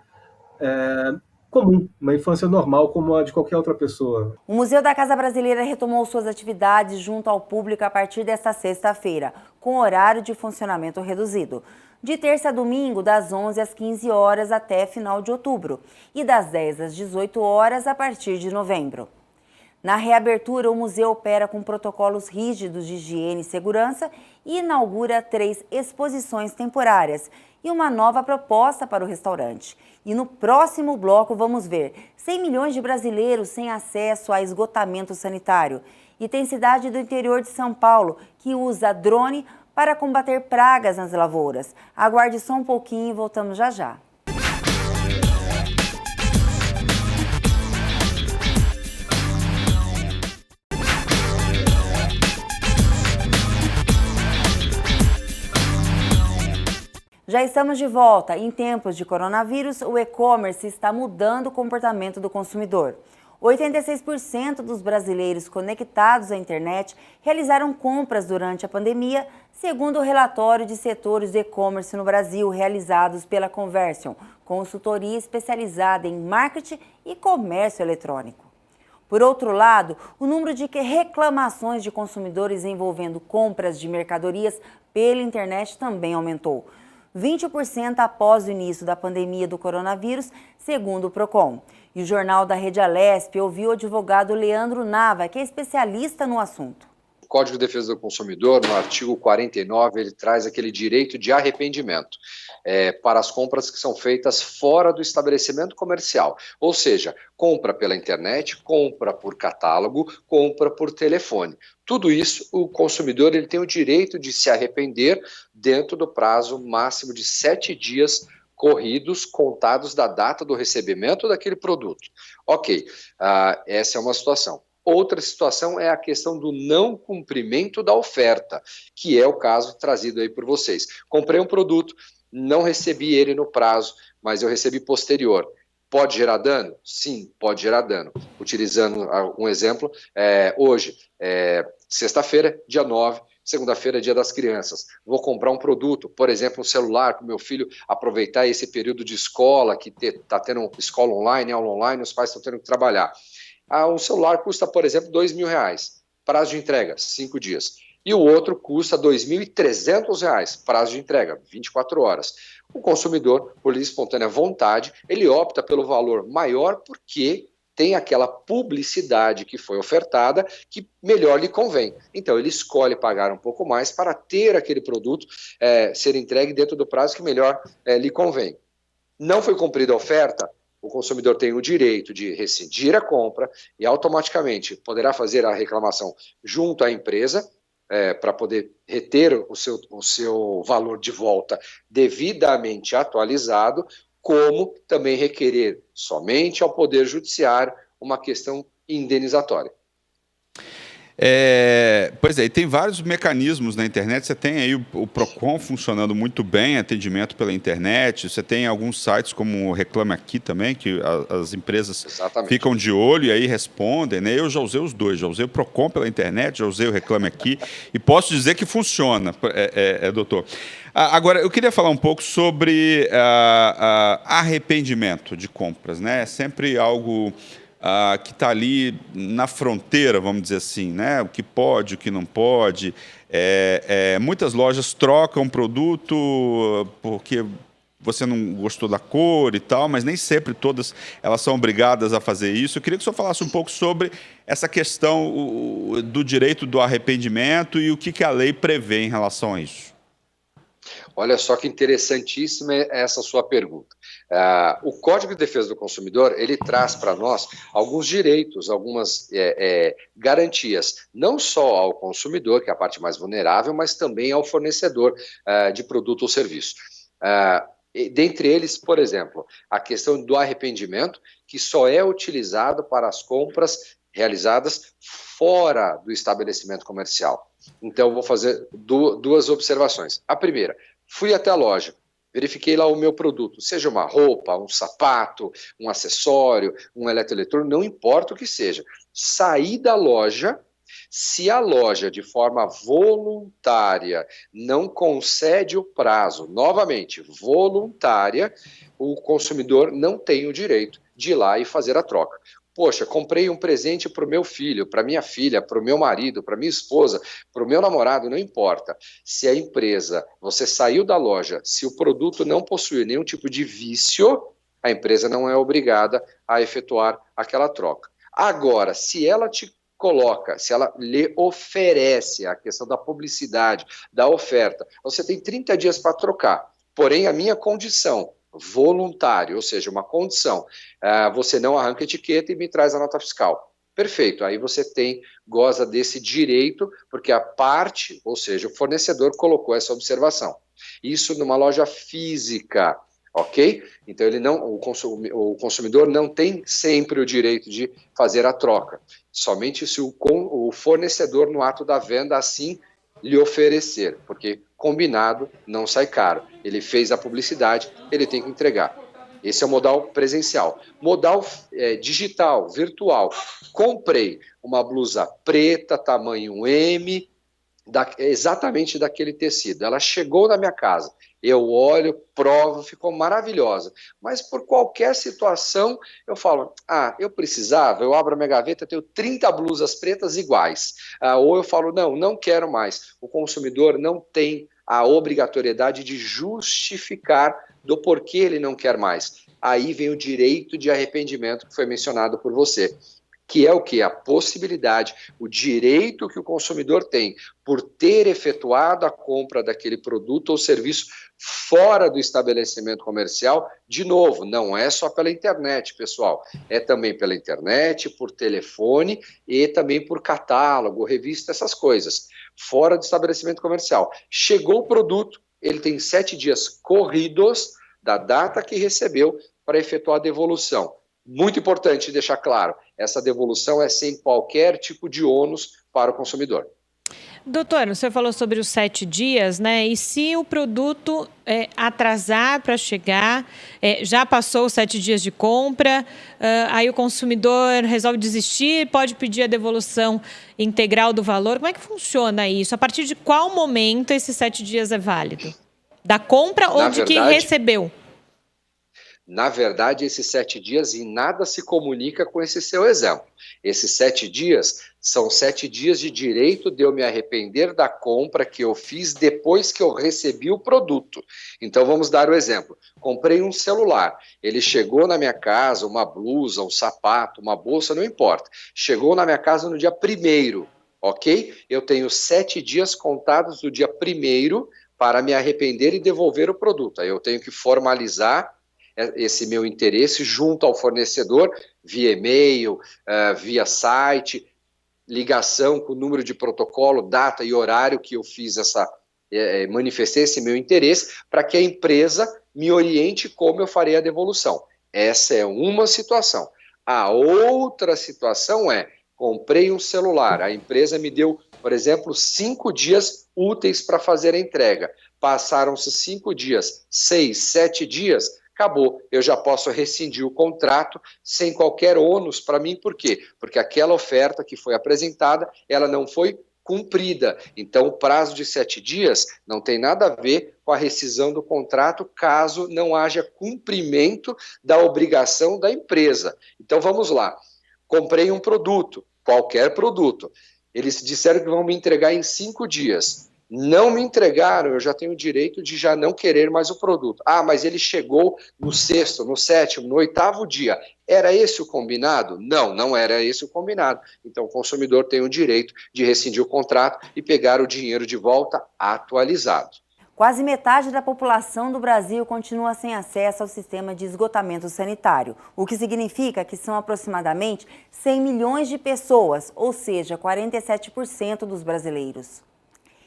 comum, uma infância normal, como a de qualquer outra pessoa. O Museu da Casa Brasileira retomou suas atividades junto ao público a partir desta sexta-feira, com horário de funcionamento reduzido. De terça a domingo, das 11 às 15 horas até final de outubro, e das 10 às 18 horas a partir de novembro. Na reabertura, o museu opera com protocolos rígidos de higiene e segurança e inaugura 3 exposições temporárias e uma nova proposta para o restaurante. E no próximo bloco vamos ver 100 milhões de brasileiros sem acesso a esgotamento sanitário. E tem cidade do interior de São Paulo que usa drone para combater pragas nas lavouras. Aguarde só um pouquinho e voltamos já já. Já estamos de volta. Em tempos de coronavírus, o e-commerce está mudando o comportamento do consumidor. 86% dos brasileiros conectados à internet realizaram compras durante a pandemia, segundo o relatório de setores de e-commerce no Brasil, realizados pela Conversion, consultoria especializada em marketing e comércio eletrônico. Por outro lado, o número de reclamações de consumidores envolvendo compras de mercadorias pela internet também aumentou. 20% após o início da pandemia do coronavírus, segundo o Procon. E o Jornal da Rede Alesp ouviu o advogado Leandro Nava, que é especialista no assunto. Código de Defesa do Consumidor, no artigo 49, ele traz aquele direito de arrependimento para as compras que são feitas fora do estabelecimento comercial. Ou seja, compra pela internet, compra por catálogo, compra por telefone. Tudo isso, o consumidor ele tem o direito de se arrepender dentro do prazo máximo de 7 dias corridos, contados da data do recebimento daquele produto. Ok, essa é uma situação. Outra situação é a questão do não cumprimento da oferta, que é o caso trazido aí por vocês. Comprei um produto, não recebi ele no prazo, mas eu recebi posterior. Pode gerar dano? Sim, pode gerar dano. Utilizando um exemplo, hoje, sexta-feira, dia 9, segunda-feira, dia das crianças. Vou comprar um produto, por exemplo, um celular, para o meu filho aproveitar esse período de escola, que está tendo escola online, aula online, os pais estão tendo que trabalhar. Um celular custa, por exemplo, R$2.000. Prazo de entrega, 5 dias. E o outro custa R$2.300, prazo de entrega, 24 horas. O consumidor, por livre e espontânea vontade, ele opta pelo valor maior porque tem aquela publicidade que foi ofertada que melhor lhe convém. Então, ele escolhe pagar um pouco mais para ter aquele produto ser entregue dentro do prazo que melhor lhe convém. Não foi cumprida a oferta, o consumidor tem o direito de rescindir a compra e automaticamente poderá fazer a reclamação junto à empresa para poder reter o seu valor de volta devidamente atualizado, como também requerer somente ao Poder Judiciário uma questão indenizatória. Pois é, e tem vários mecanismos na internet. Você tem aí o Procon funcionando muito bem, atendimento pela internet. Você tem alguns sites como o Reclame Aqui também, que as empresas ficam de olho e aí respondem, né? Eu já usei os dois, já usei o Procon pela internet, já usei o Reclame Aqui e posso dizer que funciona, doutor. Agora, eu queria falar um pouco sobre arrependimento de compras, né? É sempre algo que está ali na fronteira, vamos dizer assim, né? O que pode, o que não pode. Muitas lojas trocam produto porque você não gostou da cor e tal, mas nem sempre todas elas são obrigadas a fazer isso. Eu queria que o senhor falasse um pouco sobre essa questão do direito do arrependimento e o que a lei prevê em relação a isso. Olha só que interessantíssima essa sua pergunta. O Código de Defesa do Consumidor, ele traz para nós alguns direitos, algumas garantias, não só ao consumidor, que é a parte mais vulnerável, mas também ao fornecedor de produto ou serviço. Dentre eles, por exemplo, a questão do arrependimento, que só é utilizado para as compras realizadas fora do estabelecimento comercial. Então, eu vou fazer duas observações. A primeira, fui até a loja, verifiquei lá o meu produto, seja uma roupa, um sapato, um acessório, um eletroeletrônico, não importa o que seja. Saí da loja, se a loja, de forma voluntária, não concede o prazo, novamente, voluntária, o consumidor não tem o direito de ir lá e fazer a troca. Poxa, comprei um presente para o meu filho, para minha filha, para o meu marido, para minha esposa, para o meu namorado, não importa. Se a empresa, você saiu da loja, se o produto não possui nenhum tipo de vício, a empresa não é obrigada a efetuar aquela troca. Agora, se ela te coloca, se ela lhe oferece a questão da publicidade, da oferta, você tem 30 dias para trocar. Porém, a minha condição voluntário, ou seja, uma condição, você não arranca a etiqueta e me traz a nota fiscal. Perfeito, aí você goza desse direito, porque a parte, ou seja, o fornecedor colocou essa observação. Isso numa loja física, ok? Então o consumidor não tem sempre o direito de fazer a troca, somente se o fornecedor no ato da venda assim lhe oferecer, porque combinado não sai caro. Ele fez a publicidade, ele tem que entregar. Esse é o modal presencial. Modal digital, virtual. Comprei uma blusa preta, tamanho M, exatamente daquele tecido. Ela chegou na minha casa. Eu olho, provo, ficou maravilhosa. Mas por qualquer situação, eu falo, eu precisava, eu abro a minha gaveta, tenho 30 blusas pretas iguais. Ou eu falo, não quero mais. O consumidor não tem a obrigatoriedade de justificar do porquê ele não quer mais. Aí vem o direito de arrependimento que foi mencionado por você. que é o que? A possibilidade, o direito que o consumidor tem por ter efetuado a compra daquele produto ou serviço fora do estabelecimento comercial. De novo, não é só pela internet, pessoal, é também pela internet, por telefone e também por catálogo, revista, essas coisas, fora do estabelecimento comercial. Chegou o produto, ele tem 7 dias corridos da data que recebeu para efetuar a devolução. Muito importante deixar claro, essa devolução é sem qualquer tipo de ônus para o consumidor. Doutor, o senhor falou sobre os 7 dias, né? E se o produto atrasar para chegar, já passou os 7 dias de compra, aí o consumidor resolve desistir, pode pedir a devolução integral do valor. Como é que funciona isso? A partir de qual momento esses 7 dias é válido? Da compra ou de quem recebeu? Na verdade, esses 7 dias em nada se comunica com esse seu exemplo. Esses 7 dias são 7 dias de direito de eu me arrepender da compra que eu fiz depois que eu recebi o produto. Então, vamos dar o exemplo. Comprei um celular, ele chegou na minha casa, uma blusa, um sapato, uma bolsa, não importa. Chegou na minha casa no dia 1º, ok? Eu tenho 7 dias contados do dia 1º para me arrepender e devolver o produto. Aí eu tenho que formalizar esse meu interesse junto ao fornecedor, via e-mail, via site, ligação com o número de protocolo, data e horário que eu fiz manifestei esse meu interesse, para que a empresa me oriente como eu farei a devolução. Essa é uma situação. A outra situação é, comprei um celular, a empresa me deu, por exemplo, 5 dias úteis para fazer a entrega. Passaram-se 5 dias, 6, 7 dias, acabou, eu já posso rescindir o contrato sem qualquer ônus para mim. Por quê? Porque aquela oferta que foi apresentada, ela não foi cumprida. Então, o prazo de 7 dias não tem nada a ver com a rescisão do contrato, caso não haja cumprimento da obrigação da empresa. Então, vamos lá. Comprei um produto, qualquer produto. Eles disseram que vão me entregar em 5 dias. Não me entregaram, eu já tenho o direito de já não querer mais o produto. Ah, mas ele chegou no 6º, no 7º, no 8º dia. Era esse o combinado? Não, não era esse o combinado. Então o consumidor tem o direito de rescindir o contrato e pegar o dinheiro de volta atualizado. Quase metade da população do Brasil continua sem acesso ao sistema de esgotamento sanitário, o que significa que são aproximadamente 100 milhões de pessoas, ou seja, 47% dos brasileiros.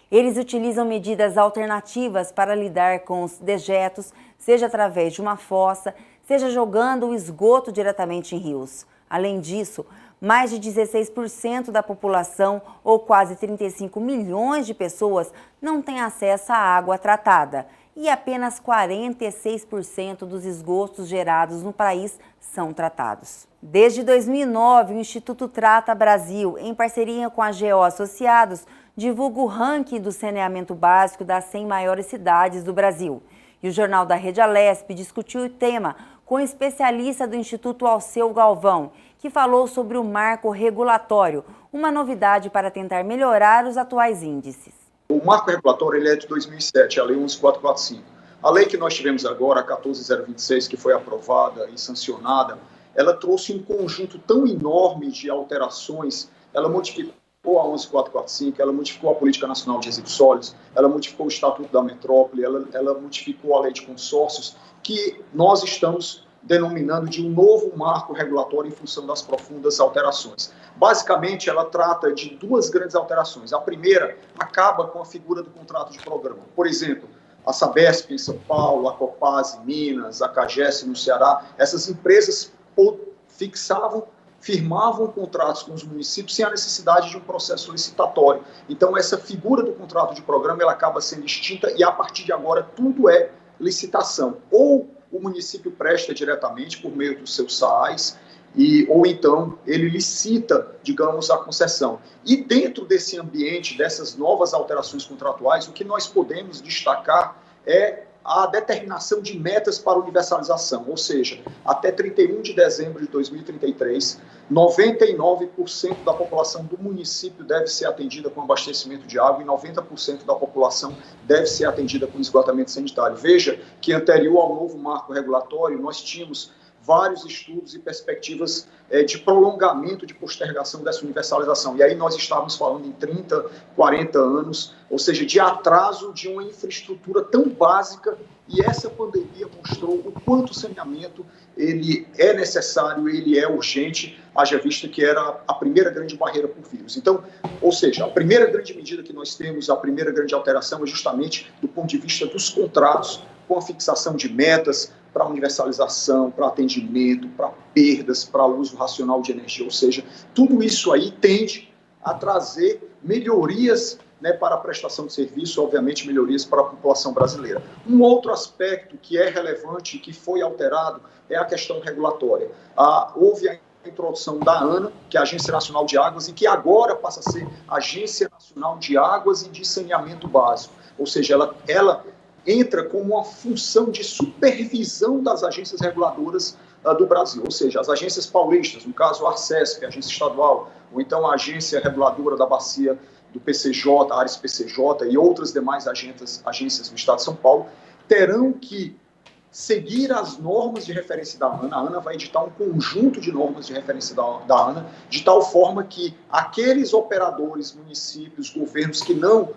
Eles utilizam medidas alternativas para lidar com os dejetos, seja através de uma fossa, seja jogando o esgoto diretamente em rios. Além disso, mais de 16% da população, ou quase 35 milhões de pessoas, não têm acesso à água tratada. E apenas 46% dos esgotos gerados no país são tratados. Desde 2009, o Instituto Trata Brasil, em parceria com a GO Associados, divulga o ranking do saneamento básico das 100 maiores cidades do Brasil. E o Jornal da Rede Alesp discutiu o tema com o especialista do Instituto Alceu Galvão, que falou sobre o marco regulatório, uma novidade para tentar melhorar os atuais índices. O marco regulatório ele é de 2007, a Lei 11445. A lei que nós tivemos agora, a 14026, que foi aprovada e sancionada, ela trouxe um conjunto tão enorme de alterações. Ela modificou a 11445, ela modificou a Política Nacional de Resíduos Sólidos, ela modificou o Estatuto da Metrópole, ela modificou a Lei de Consórcios, que nós estamos denominando de um novo marco regulatório em função das profundas alterações. Basicamente, ela trata de 2 grandes alterações. A primeira acaba com a figura do contrato de programa. Por exemplo, a Sabesp em São Paulo, a Copasa em Minas, a Cagesse no Ceará, essas empresas firmavam contratos com os municípios sem a necessidade de um processo licitatório. Então, essa figura do contrato de programa ela acaba sendo extinta e, a partir de agora, tudo é licitação. Ou o município presta diretamente por meio dos seus SAAs, ou então ele licita, digamos, a concessão. E dentro desse ambiente, dessas novas alterações contratuais, o que nós podemos destacar é a determinação de metas para universalização, ou seja, até 31 de dezembro de 2033, 99% da população do município deve ser atendida com abastecimento de água e 90% da população deve ser atendida com esgotamento sanitário. Veja que anterior ao novo marco regulatório, nós tínhamos vários estudos e perspectivas de prolongamento, de postergação dessa universalização. E aí nós estávamos falando em 30, 40 anos, ou seja, de atraso de uma infraestrutura tão básica, e essa pandemia mostrou o quanto o saneamento ele é necessário, ele é urgente, haja vista que era a primeira grande barreira por vírus. Então, ou seja, a primeira grande medida que nós temos, a primeira grande alteração é justamente do ponto de vista dos contratos, com a fixação de metas para universalização, para atendimento, para perdas, para uso racional de energia, ou seja, tudo isso aí tende a trazer melhorias, né, para a prestação de serviço, obviamente melhorias para a população brasileira. Um outro aspecto que é relevante e que foi alterado é a questão regulatória. Houve a introdução da ANA, que é a Agência Nacional de Águas, e que agora passa a ser Agência Nacional de Águas e de Saneamento Básico, ou seja, ela entra como uma função de supervisão das agências reguladoras do Brasil, ou seja, as agências paulistas, no caso a Arcesp, a agência estadual, ou então a agência reguladora da bacia do PCJ, a Ares PCJ e outras demais agências do Estado de São Paulo, terão que seguir as normas de referência da ANA. A ANA vai editar um conjunto de normas de referência da ANA, de tal forma que aqueles operadores, municípios, governos que não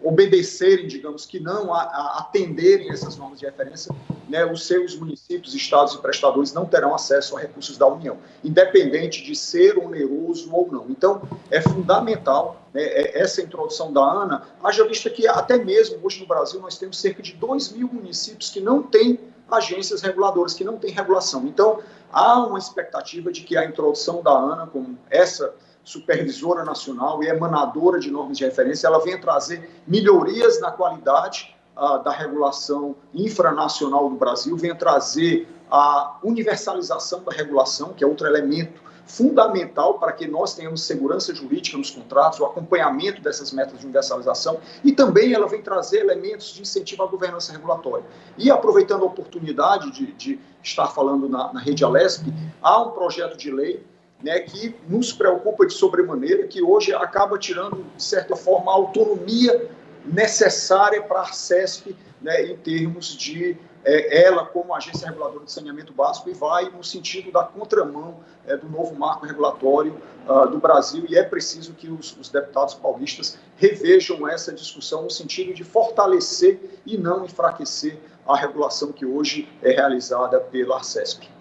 obedecerem, digamos, que não atenderem essas normas de referência, né, os seus municípios, estados e prestadores não terão acesso a recursos da União, independente de ser oneroso ou não. Então, é fundamental, né, essa introdução da ANA, haja vista que até mesmo hoje no Brasil nós temos cerca de 2.000 municípios que não têm agências reguladoras, que não têm regulação. Então, há uma expectativa de que a introdução da ANA, como essa supervisora nacional e emanadora de normas de referência, ela venha trazer melhorias na qualidade da regulação infranacional do Brasil, venha trazer a universalização da regulação, que é outro elemento fundamental para que nós tenhamos segurança jurídica nos contratos, o acompanhamento dessas metas de universalização, e também ela vem trazer elementos de incentivo à governança regulatória. E aproveitando a oportunidade de estar falando na Rede Alesp, há um projeto de lei, né, que nos preocupa de sobremaneira, que hoje acaba tirando, de certa forma, a autonomia necessária para a Arcesp, né, em termos de ela como agência reguladora de saneamento básico, e vai no sentido da contramão do novo marco regulatório do Brasil, e é preciso que os deputados paulistas revejam essa discussão no sentido de fortalecer e não enfraquecer a regulação que hoje é realizada pela Arcesp.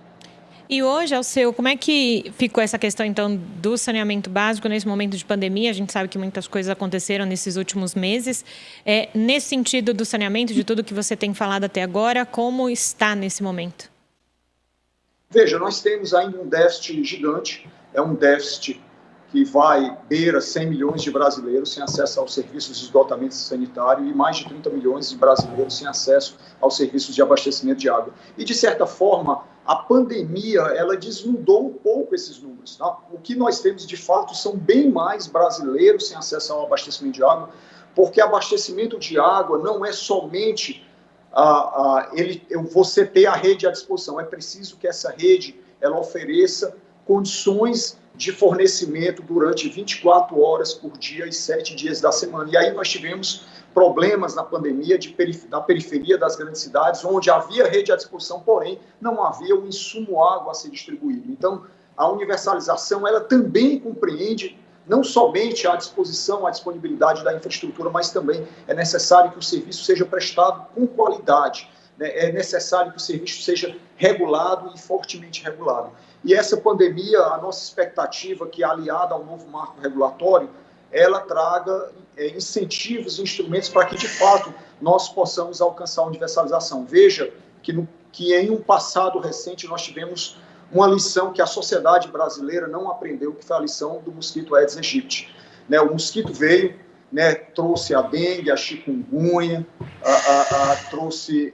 E hoje, Alceu, como é que ficou essa questão, então, do saneamento básico nesse momento de pandemia? A gente sabe que muitas coisas aconteceram nesses últimos meses. Nesse sentido do saneamento, de tudo que você tem falado até agora, como está nesse momento? Veja, nós temos ainda um déficit gigante, é um déficit que beira 100 milhões de brasileiros sem acesso aos serviços de esgotamento sanitário e mais de 30 milhões de brasileiros sem acesso aos serviços de abastecimento de água. E, de certa forma, a pandemia, ela desnudou um pouco esses números. Tá? O que nós temos, de fato, são bem mais brasileiros sem acesso ao abastecimento de água, porque abastecimento de água não é somente você ter a rede à disposição, é preciso que essa rede ela ofereça condições de fornecimento durante 24 horas por dia e 7 dias da semana. E aí nós tivemos problemas na pandemia da periferia das grandes cidades, onde havia rede à disposição, porém não havia um insumo água a ser distribuído. Então, a universalização, ela também compreende não somente a disposição, a disponibilidade da infraestrutura, mas também é necessário que o serviço seja prestado com qualidade, né? É necessário que o serviço seja regulado e fortemente regulado. E essa pandemia, a nossa expectativa, que é aliada ao novo marco regulatório, ela traga incentivos e instrumentos para que, de fato, nós possamos alcançar a universalização. Veja que em um passado recente nós tivemos uma lição que a sociedade brasileira não aprendeu, que foi a lição do mosquito Aedes aegypti. Né, o mosquito veio, né, trouxe a dengue, a chikungunya, trouxe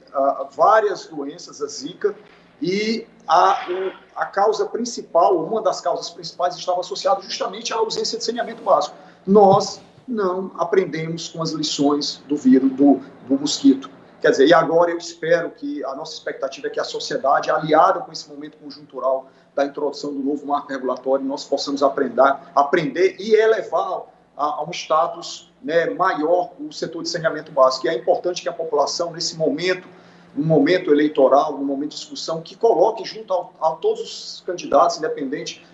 várias doenças, a zika, e a causa principal, uma das causas principais, estava associada justamente à ausência de saneamento básico. Nós não aprendemos com as lições do vírus, do mosquito. Quer dizer, e agora eu espero que a nossa expectativa é que a sociedade, aliada com esse momento conjuntural da introdução do novo marco regulatório, nós possamos aprender e elevar a um status, né, maior o setor de saneamento básico. E é importante que a população, nesse momento um momento eleitoral, um momento de discussão que coloque junto a todos os candidatos, independente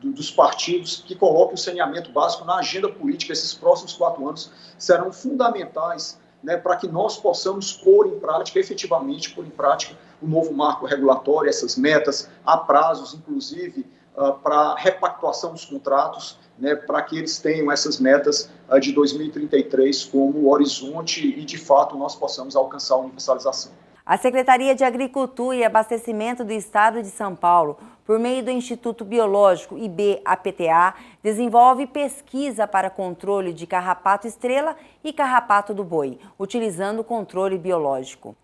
dos partidos, que coloque o saneamento básico na agenda política. Esses próximos 4 anos serão fundamentais, né, para que nós possamos pôr em prática, efetivamente pôr em prática, o novo marco regulatório, essas metas, há prazos, inclusive, para repactuação dos contratos, né, para que eles tenham essas metas de 2033 como horizonte e, de fato, nós possamos alcançar a universalização. A Secretaria de Agricultura e Abastecimento do Estado de São Paulo, por meio do Instituto Biológico IBAPTA, desenvolve pesquisa para controle de carrapato estrela e carrapato do boi, utilizando o controle biológico.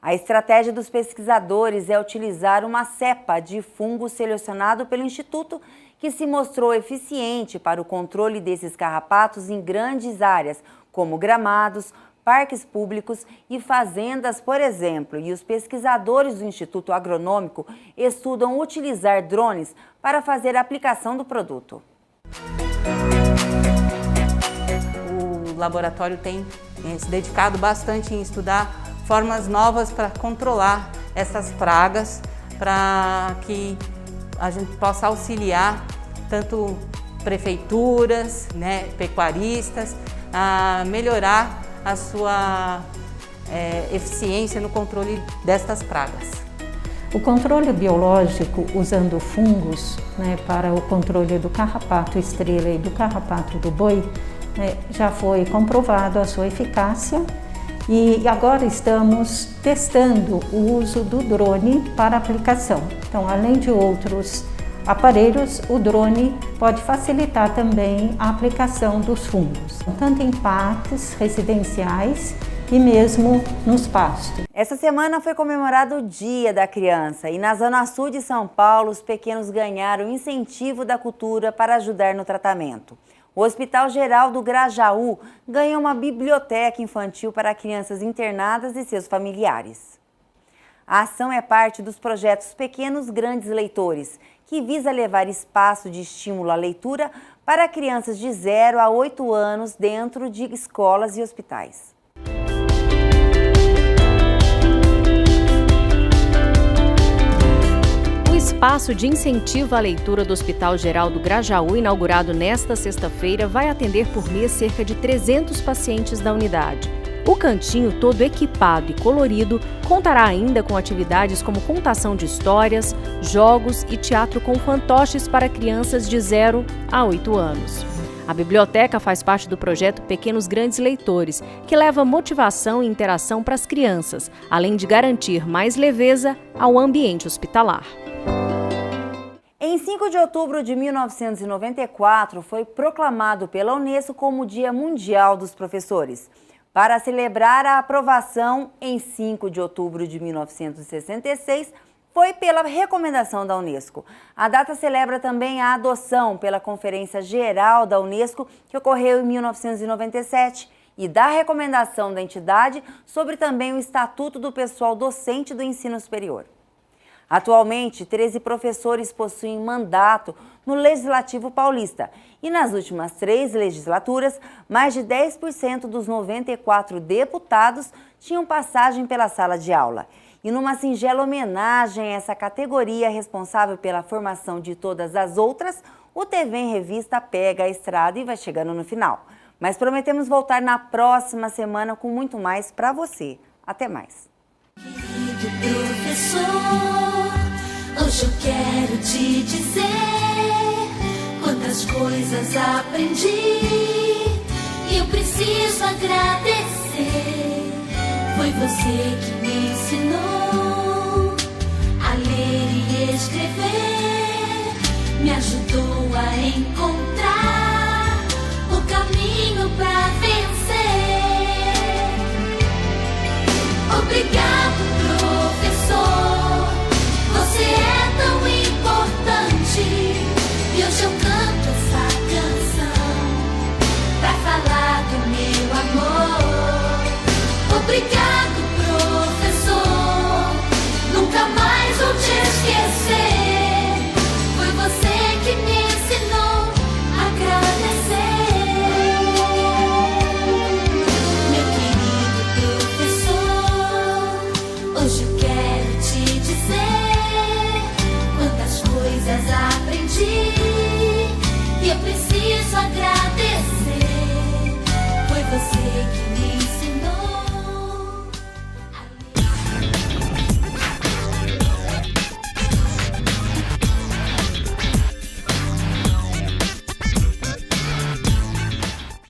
A estratégia dos pesquisadores é utilizar uma cepa de fungo selecionado pelo Instituto, que se mostrou eficiente para o controle desses carrapatos em grandes áreas, como gramados, parques públicos e fazendas, por exemplo. E os pesquisadores do Instituto Agronômico estudam utilizar drones para fazer a aplicação do produto. O laboratório tem se dedicado bastante em estudar formas novas para controlar essas pragas, para que a gente possa auxiliar tanto prefeituras, né, pecuaristas, a melhorar a sua eficiência no controle destas pragas. O controle biológico usando fungos, né, para o controle do carrapato estrela e do carrapato do boi, né, já foi comprovado a sua eficácia. E agora estamos testando o uso do drone para aplicação. Então, além de outros aparelhos, o drone pode facilitar também a aplicação dos fungos, tanto em parques residenciais e mesmo nos pastos. Essa semana foi comemorado o Dia da Criança e na Zona Sul de São Paulo os pequenos ganharam incentivo da cultura para ajudar no tratamento. O Hospital Geral do Grajaú ganhou uma biblioteca infantil para crianças internadas e seus familiares. A ação é parte dos projetos Pequenos Grandes Leitores, que visa levar espaço de estímulo à leitura para crianças de 0 a 8 anos dentro de escolas e hospitais. O espaço de incentivo à leitura do Hospital Geral do Grajaú, inaugurado nesta sexta-feira, vai atender por mês cerca de 300 pacientes da unidade. O cantinho, todo equipado e colorido, contará ainda com atividades como contação de histórias, jogos e teatro com fantoches para crianças de 0 a 8 anos. A biblioteca faz parte do projeto Pequenos Grandes Leitores, que leva motivação e interação para as crianças, além de garantir mais leveza ao ambiente hospitalar. Em 5 de outubro de 1994, foi proclamado pela Unesco como o Dia Mundial dos Professores. Para celebrar a aprovação, em 5 de outubro de 1966, foi pela recomendação da Unesco. A data celebra também a adoção pela Conferência Geral da Unesco, que ocorreu em 1997, e da recomendação da entidade sobre também o Estatuto do Pessoal Docente do Ensino Superior. Atualmente, 13 professores possuem mandato no Legislativo Paulista e nas últimas 3 legislaturas, mais de 10% dos 94 deputados tinham passagem pela sala de aula. E numa singela homenagem a essa categoria responsável pela formação de todas as outras, o TV em Revista pega a estrada e vai chegando no final. Mas prometemos voltar na próxima semana com muito mais para você. Até mais. Querido professor, hoje eu quero te dizer quantas coisas aprendi e eu preciso agradecer. Foi você que me ensinou a ler e escrever, me ajudou a encontrar o caminho pra vencer. Obrigado, professor, você é tão importante e hoje eu canto essa canção pra falar do meu amor. Obrigado, professor, nunca mais vou te esquecer, foi você que me ensinou a agradecer. Meu querido professor, palavras aprendi e eu preciso agradecer. Foi você que